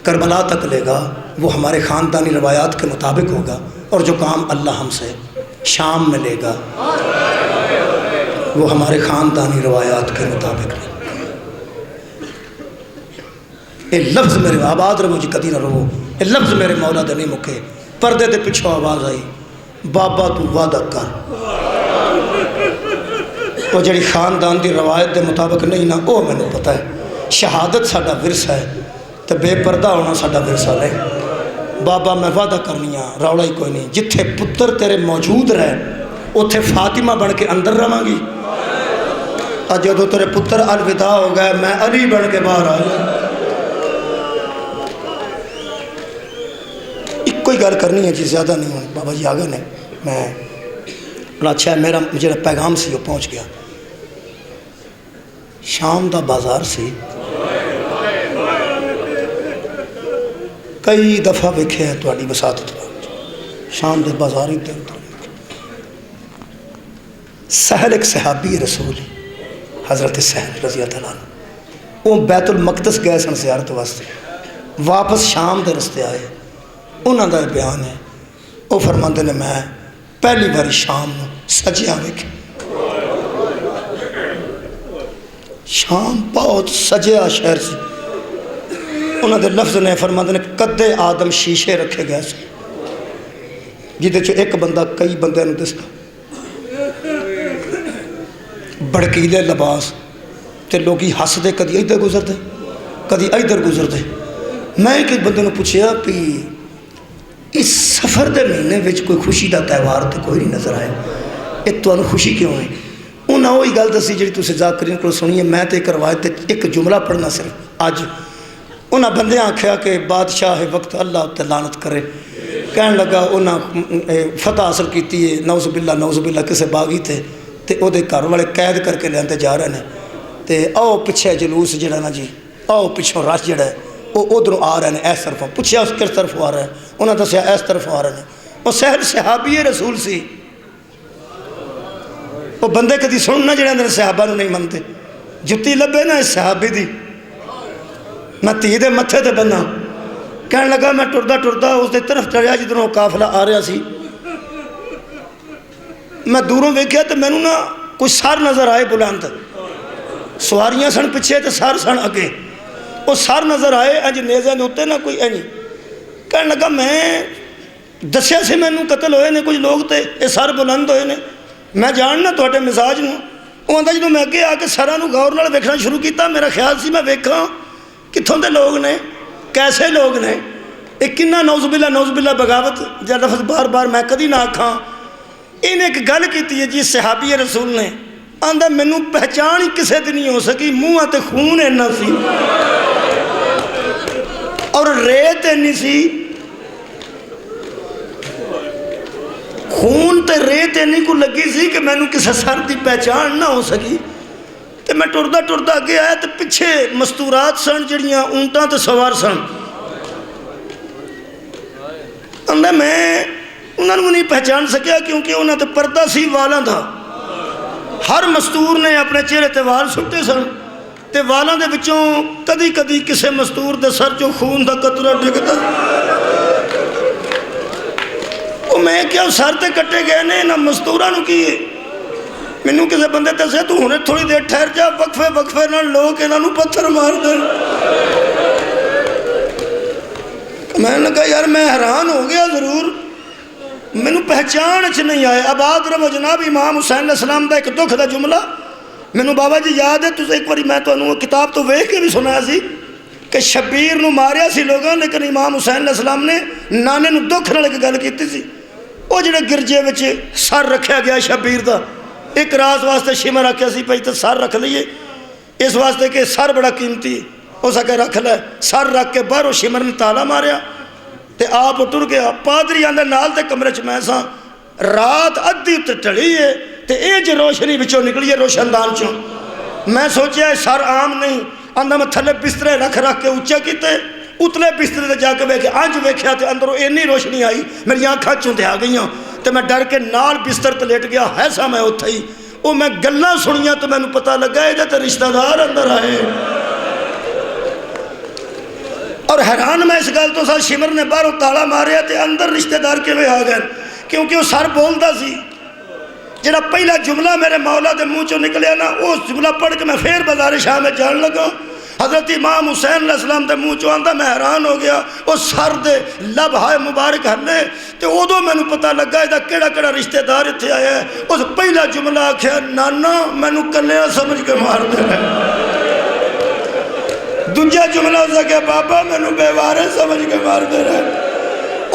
کربلا تک لے گا وہ ہمارے خاندانی روایات کے مطابق ہوگا، اور جو کام اللہ ہم سے شام میں لے گا وہ ہمارے خاندانی روایات کے مطابق نہیں. یہ لفظ میرے آباد رہو جی کدی نہ رہو، یہ لفظ میرے مولا دے نہیں مکے. پردے دے پچھو آواز آئی بابا تو وعدہ کر، وہ جڑی خاندان دی روایت دے مطابق نہیں نا، وہ میں نے پتہ ہے. شہادت ساڈا ورثہ ہے تو بے پردہ ہونا ساڈا ورثہ نہیں. بابا میں وعدہ کرنی ہاں رولا ہی کوئی نہیں، جتھے پتر تیرے موجود رہے اتھے فاطمہ بن کے اندر رہاں گی. اج جدوں تیرے پتر الوداع ہو گئے میں علی بن کے باہر آ گیا. ایک کوئی گل کرنی ہے جی، زیادہ نہیں ہونی. بابا جی آگے نے میں اچھا ہے میرا جڑا پیغام سی وہ پہنچ گیا. شام دا بازار سی، کئی دفعہ ویکھے ہے تہاڈی وساطت شام دے بازار ہی سہل ایک صحابی رسول حضرت سہل رضی اللہ عنہ، وہ بیت المقدس گئے سن زیارت واسطے، واپس شام دے رستے آئے. انہوں کا بیان ہے، وہ فرماندے نے میں پہلی باری شام نو سجیاں ویکھیا. شام بہت سجیا شہر سی. انہوں دے لفظ نے فرماندے نے قدے آدم شیشے رکھے گئے سن جہدے چ ایک بندہ کئی بندے نو دسدا، بڑکیلے لباس تے لوگی ہسدے کدی ادھر گزرتے کدی ادھر گزرتے. میں ایک بندے نو پوچھیا بھی اس سفر دے مہینے وچ کوئی خوشی دا تہوار تو کوئی نہیں نظر آیا، یہ تمہیں خوشی کیوں ہے؟ انہیں وہی گل دسی جی تسی ذاکرین کو سنی ہے. میں تو ایک روایت ایک جملہ پڑھنا صرف اج. انہاں بندے آکھیا کہ بادشاہ وقت اللہ تے لعنت کرے، کہن لگا انہاں فتح حاصل کیتی ہے نعوذ باللہ کسے باغی تے او دے گھر والے قید کر کے لیندے جا رہے ہیں تے آؤ پچھے جلوس جڑا نا جی، آؤ پچھوں رش جڑا ہے وہ ادھروں آ رہے ہیں اس طرف. پوچھا اس کس طرف آ رہا ہے؟ انہوں نے دسیا اس طرف آ رہے ہیں. وہ سہل صحابی رسول سی. وہ بندے کدی سننا جڑے اندر صحابہ نو نہیں منتے. جتی لبے نا اس صحابی دی میں تی دے متھے تے بننا کہنے لگا میں ٹردا ٹردا اس دے طرف چڑھیا جدھروں قافلہ آ رہا سی. میں دوروں ویکھیا تو مینوں نا کوئی سر نظر آئے بلند, سواریاں سن پیچھے تو سر سن اگے, وہ سر نظر آئے انج نیزے دے اوتے نا کوئی انج. کہنے لگا میں دسیا سی مینوں قتل ہوئے نے کچھ لوگ تے یہ سر بلند ہوئے نے, میں جاننا تواڈے مزاج نوں. وہ آندا جدوں میں اگے آ کے سراں نوں غور نال ویکھنا شروع کیتا, میرا خیال سی میں ویکھاں کتھوں دے لوگ نے, کیسے لوگ نے, ایک کنا نعوذ باللہ بغاوت جا لفظ بار بار میں کدی نہ آکھاں. انہیں ایک گل کیتی ہے جی صحابی رسول نے, آندا مینوں پہچان ہی کسے دی نہیں ہو سکی, منہ تے خون اینا سی اور ریت اینی سی, خون تے ریت اینی کو لگی سی کہ مینوں کسے سر دی پہچان نہ ہو سکی. تے میں ٹردا ٹردا اگے آیا تے پیچھے مستورات سن جڑیاں اونٹاں تے سوار سن. آندا میں انہوں نے نہیں پہچان سکیا کیونکہ انہوں نے پردہ سی والاں دا, ہر مستور نے اپنے چہرے تے وال سٹے سن تے والاں دے وچوں کدی کدی کسے مستور دے سر چوں خون دا قطرہ ڈگدا. وہ میں کیا سر تے کٹے گئے نے نہ مستوراں نوں کی ہے. مینوں کسے بندے دسے تو ہنے تھوڑی دیر ٹھہر جا, وقفے نال لوگ انہاں نوں پتھر مار دین. میں نے کہا یار میں حیران ہو گیا ضرور, مینوں پہچان چ نہیں آئے. آباد رہو جناب امام حسین علیہ السلام دا ایک دکھ دا جملہ مینوں بابا جی یاد ہے, تُسے ایک باری میں تانوں کتاب تو ویکھ کے بھی سنایا سی کہ شبیر نوں ماریا سی لوگاں, لیکن امام حسین علیہ السلام نے نانے نوں دکھ نال ایک گل کیتی سی. وہ جڑے گرجے وچ سر رکھیا گیا شبیر دا, ایک راز واسطے شمر رکھیا سی بھائی تے سر رکھ لئیے, اس واسطے کہ سر بڑا قیمتی, ہو سکے رکھ لے. سر رکھ کے باہروں شمر نے تالا ماریا تے آپ ٹر گیا. پادری آندے نال تے کمرے چ میں ساں, رات ادھی تے ٹڑی ہے تے اے جو روشنی وچوں نکلی ہے روشن دان چوں. میں سوچیا سر عام نہیں, آندا میں تھلے بسترے رکھ کے اونچا کیتے, اتلے بسترے تے جا کے ویکھیا, انج ویکھیا تے اندروں اینی روشنی آئی میری آنکھاں چوں تے آ گئیاں تے میں ڈر کے نال بستر تے لیٹ گیا. ہے سا میں اوتھے ہی, وہ میں گلاں سنیاں تے مینوں پتہ لگا اے تے رشتہ دار اندر آئے. اور حیران میں اس گل تو سا, شمر نے باہروں تالا ماریا تے اندر رشتہ دار کیویں آ گئے, کیونکہ وہ سر بولدا سی. جڑا پہلا جملہ میرے مولا دے منہ چوں نکلیا نا, اس جملہ پڑھ کے میں پھر بازار شاہ میں جان لگا. حضرت امام حسین علیہ السلام دے منہ چوں آندا, میں حیران ہو گیا. وہ سر دے لب ہائے مبارک ہلے تے ادوں مینوں پتہ لگا ادا کیڑا کیڑا رشتہ دار اتنے آیا ہے. اس پہلا جملہ آکھیا, نانا مینوں کلیاں سمجھ کے مار دے. دوجا جملہ ہو سکیا, بابا مینوں بے وارے سمجھ کے مار دے رہے.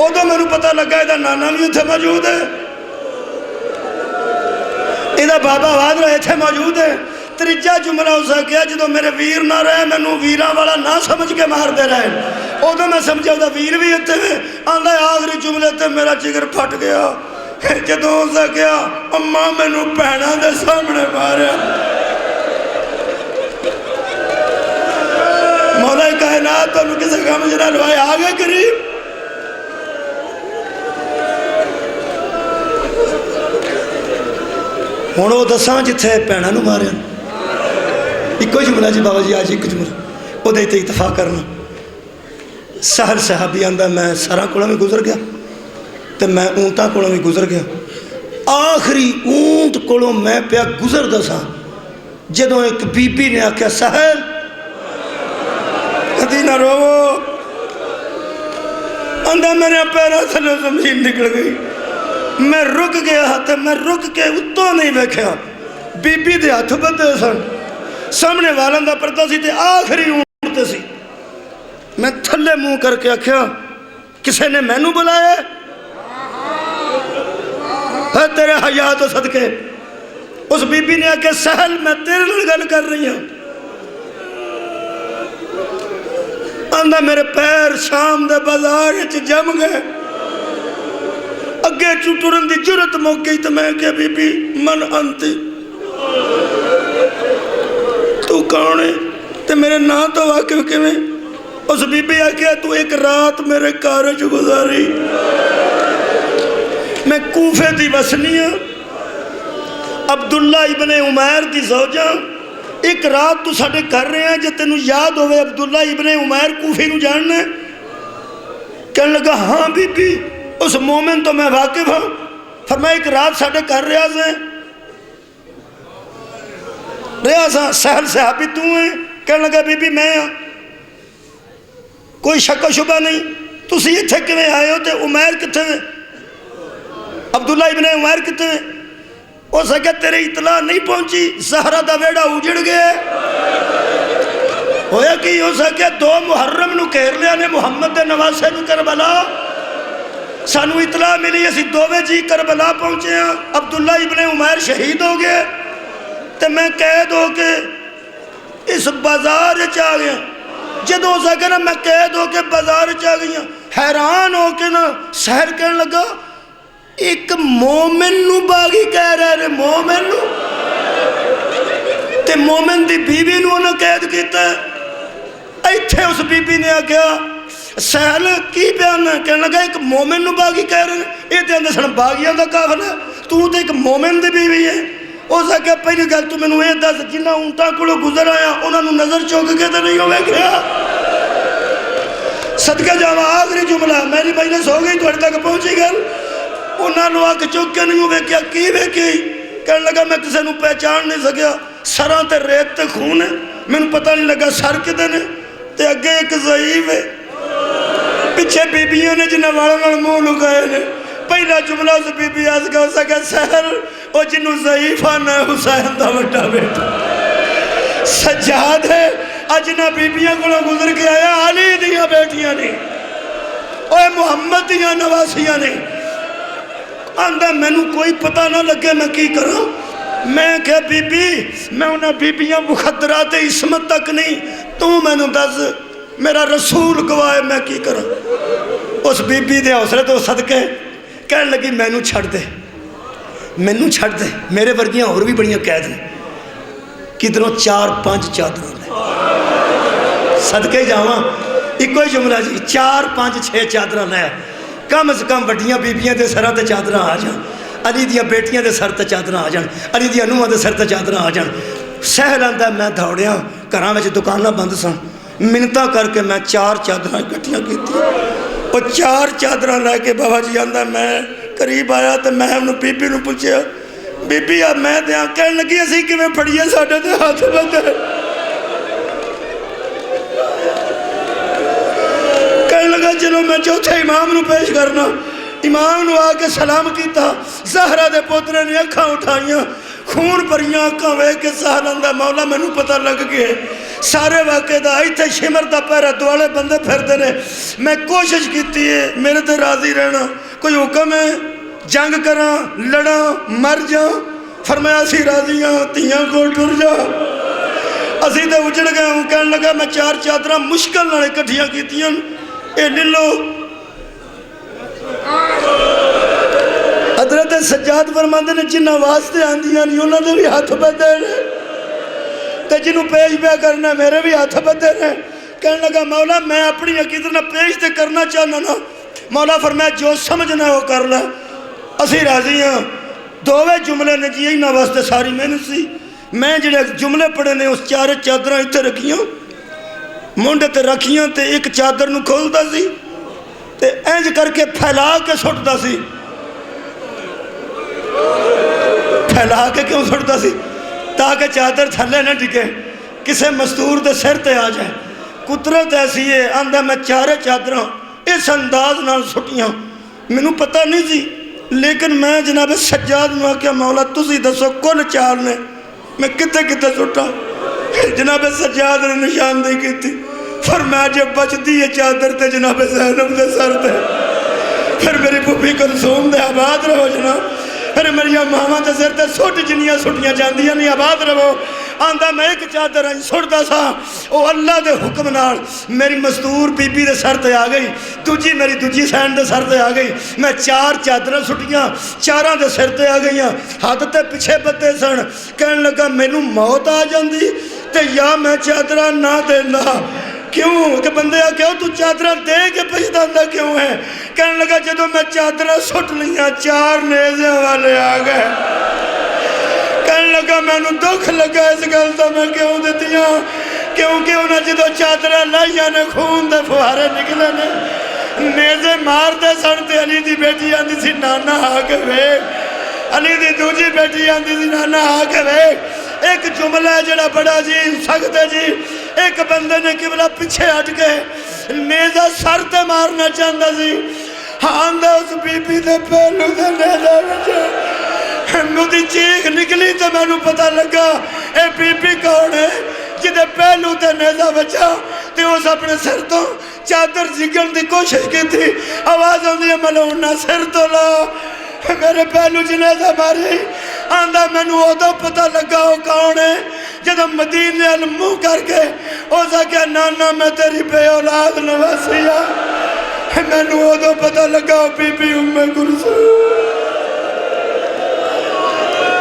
ادوں مینوں پتہ لگا ادا نانا بھی اتنے موجود ہے, ادا بابا واد رہے اتنے موجود ہے. تیجا جملہ ہو سکیا, جدو میرے ویر نہ رہے مینوں ویراں والا نہ سمجھ کے مار دے رہے. ادوں میں سمجھا دا ویر بھی اتنے آندا. آخری جملے تے میرا جگر پھٹ گیا جدو ہو سکیا, اماں مینوں بھیناں دے سامنے ماریا. مولا کائنات تانوں کسے کام جنہ لوائے آگے قریب. ہوں وہ دساں جتھے بھیناں نوں ماریا, ایکو جملہ جی بابا جی آج ایک جملہ وہ تے اتفاق کرنا. سہل صحابی آندا میں سراں کولوں بھی گزر گیا تے میں اونٹاں کولوں بھی گزر گیا. آخری اونٹ کولوں میں پیا گزردا ساں جدوں ایک بی بی نے آکھیا, سہل کدی نہ رو. آندا میرے پیراں تھلوں زمین نکل گئی. میں رک گیا تے میں رک کے اتوں نہیں ویکھیا, بی بی دے ہاتھ بدے سن, سامنے والاں دا پردہ سی تے آخری اونٹ تے سی. میں تھلے منہ کر کے آکھیا, کسے نے مینوں بلایا ہے تیرے حیا تو صدقے. اس بی بی نے آکھیا, سہل میں تیرے نال گل کر رہی ہوں. آندا میرے پیر شام دے بازار وچ جم گئے, اگے ٹرن دی جرت مک گئی. تو میں کہ بی بی من انتی, تو کون ہے تے میرے نا تو واقف کیویں. اس بی بی آکھیا, تو ایک رات میرے گھر وچ گزاری. میں کوفے دی وسنی ہوں, عبداللہ ابن عمیر دی زوجہ. ایک رات تو ساڈے گھر رہے ہیں, جے تینوں یاد ہوئے عبداللہ ابن عمیر کوفے نوں جاننا. کہنے لگا ہاں بی بی اس مومن تو میں واقف ہوں. فرمایا ایک رات ساڑھے کر ریاض سہل صحابی تو ہیں؟ کہنے لگا بی بی میں ہاں. کوئی شک و شبہ نہیں. تسی اتھے کیویں آئے ہو تے عمیر کتھے ہیں؟ عبداللہ ابن عمیر کتھے ہیں؟ ہو سکے تیرے اطلاع نہیں پہنچی زہرہ دا ویڑا اجڑ گئے. ہویا کہ ہو سکے 2 محرم نو کہر لیا نے محمد دے نواسے نو کربلا. سانو اطلاع ملی اسی 2 جی کربلا پہنچے ہیں. عبداللہ ابن عمیر شہید ہو گئے تے میں قید ہو کے اس بازار چاہ گیا. جدو ہو سکے نا میں قید ہو کے بازار چاہ گیا. حیران ہو کے نا سحر کہنے لگا ایک مومن نو باغی کہہ رہے مومن نو تے مومن دی بیوی نو انہوں قید کیتا ہے. ایتھے اس بی بی نے آگیا سہل کی بیان ہے؟ کہنے لگا ایک مومن نو باغی کہہ رہے ہیں. یہ تے اندر سن باغیاں دا کافل ہے تو تے ایک مومن دی بیوی ہے. ہو سکے پہلی گل تو میں نے یہ دس جنہ اونٹاں کولوں گزر آیا انہوں نے نظر چوک کے تے نہیں ہوئے گیا. صدقہ جاواں آخری جملہ میری مجلس ہو گئی تھوڑے تک پہنچی گل. انہوں نے آکے چوک کے نہیں ہوئے کی ویکھی. کہنے لگا میں کسے نو پہچان نہیں سکیا. سراں تے ریت تے خون ہے میں نے پتہ نہیں لگا سر کدے نے تے اگے ایک ضعیف ہے پیچھے بیبیوں نے جنہ والوں منہ لگائے نے. پہلا جملہ اس بی بی آج کا ہو سکا سحر او جنہوں ضعیف آنا ہے حسین دا وڈا بیٹا سجاد ہے. اجنا بیبیاں کو گزر کے آیا علی دیاں بیٹیاں نہیں اوہ محمد دیاں نواسیاں نہیں. آندہ میں نو کوئی پتہ نہ لگے میں کی کروں. میں کہ بی بی میں انہیں بیبیاں مخدرات عصمت تک نہیں تو میں نو دس میرا رسول گواہ میں کی کروں. اس بی بی دے حوصلے تو صدقے کہنے لگی میں نو چھڑ دے میرے ورگیاں اور بھی بڑیاں قید ہیں کدھروں 4-5 چادروں لے صدقے جاواں ایک کوئی جملہ جی 4-5-6 چادروں لے کم از کم بڑیاں بیبیاں دے سرہ تے چادروں آ جان. علی دیاں بیٹیاں دے سر تے چادروں آ جان. علی دیاں نوہاں دے سر تے چادروں آ جان. سہل آندہ میں دھوڑیاں گھراں وچ دکاناں بند سن منتاں کر کے میں 4 چادریں اکٹھیاں کیتی. اور 4 چادریں لے کے بابا جی آندہ میں قریب آیا تو میں انہوں بی بی نو پوچھیا بی بی اب میں دیاں کہنے لگی اسی کہ میں پڑھئے ساڑھے دے ہاتھ بندے. کہنے لگا چلو میں چوتھے امام نو پیش کرنا. امام نو آکے سلام کیتا. زہرہ دے پوترے نے اکھاں اٹھائیاں خون پریاں اکھاں وے کے سہل اندہ مولا میں نو پتہ لگ گئے سارے واقعے دا ایتھے شمر دا پیرہ دوالے بندے پھر دینے. میں کوشش کیتی ہے میرے تے راضی رہنا کوئی حکم ہے جنگ کراں لڑاں مر جاں. فرمایا اسی راضی ہاں تیاں کو ٹر جا اسی تے اجڑ گئے ہوں. کہنے لگا میں 4 چادرہ مشکل نہ اکٹھیاں کیتیاں اے للو. حضرت سجاد فرماندے نے جنہ واسطے آندیاں نہیں انہوں نے بھی ہاتھ بدے رہے تے جنہوں پیش پہ کرنا میرے بھی ہاتھ بدے رہے. کہنے لگا مولا میں اپنی عقیدت نہ پیش تے کرنا چاہنا نا. مولا فرمایا جو سمجھنا ہے وہ کر لیں اسی راضی ہاں. 2 جملے نے جی نہ واسطے ساری محنت سی. میں جڑے جملے پڑھے نے اس 4 چادریں اتنے رکھیاں منڈے تے رکھیاں تے ایک چادر نو کھولتا سی تے اینج کر کے پھیلا کے سٹتا سی. پھیلا کے کیوں سٹتا سی تاکہ چادر تھلے نہ ڈگے کسے مستور دے سر تے آ جائے. قدرت ایسی ہے آندہ میں 4 چادروں اس انداز نال سٹیاں میں نو پتہ نہیں سی. لیکن میں جناب سجاد نو آکیا مولا تسی دسو کل 4 نے میں کتے سٹا. جناب سجاد نے نشاندہی کی تھی فرمایا جب بچتی ہے چادر تے جناب زینب دے سر تے پھر میری پھوپھی کلثوم دے آباد رہو جناب پھر میری ماما دے سر تے سٹ جنیاں سٹیاں جاندیاں نہیں آباد رہو. آندہ میں ایک چادر سٹتا سا او اللہ دے حکم نال میری مستور بی بی دے سر تے آ گئی دوجی میری دوجی سین دے سر تے آ گئی. میں 4 چادریں سٹیاں 4 دے سر تے آ گئیاں ہاتھ تے پچھے بدے سن. کہنے لگا مینوں موت آ جاندی تے یا میں چادرہ نہ دینا. کیوں کہ بندے کہو تو چادرہ دے کے پچھتاندہ کیوں ہے. کہنے لگا جدو میں چادرہ سٹ لیاں 4 نیزے والے آ گئے. کہنے لگا میں نے دکھ لگا اس گلتا میں کیوں دیتیاں کیونکہ انہیں جدو چادرہ لائیاں نے خون دے فوارے نکلے نے نیزے مار دے سن تے علی دی بیٹی آندی سی نانا آ کے ویکھ، علی دی دوجی بیٹی آندی سی نانا آ کے ویکھ۔ ایک جملہ ہے جڑا بڑا جی سخت ہے جی، ایک بندے نے قبلہ پیچھے ہٹ کے نیزہ سر تے مارنا چاہتا سی، آندہ اس بی بی دے پہلو دے نیزہ بچا، مجھے چیخ نکلی تو میں نے پتہ لگا اے بی بی کون ہے جدے پہلو تے نیزہ بچا تے اس اپنے سر تو چادر جگن دی کوشش کی تھی، آواز ہوندی ہے ملونا سر تو لا، میرے پہلو جنیزہ ماری، آندہ میں نے وہ پتہ لگا وہ کون ہے جدو مدینے علمو کر کے اوزا کیا نانا میں تیری بے اولاد نواسیا، میں نے وہ پتہ لگا بی بی ام کلثوم۔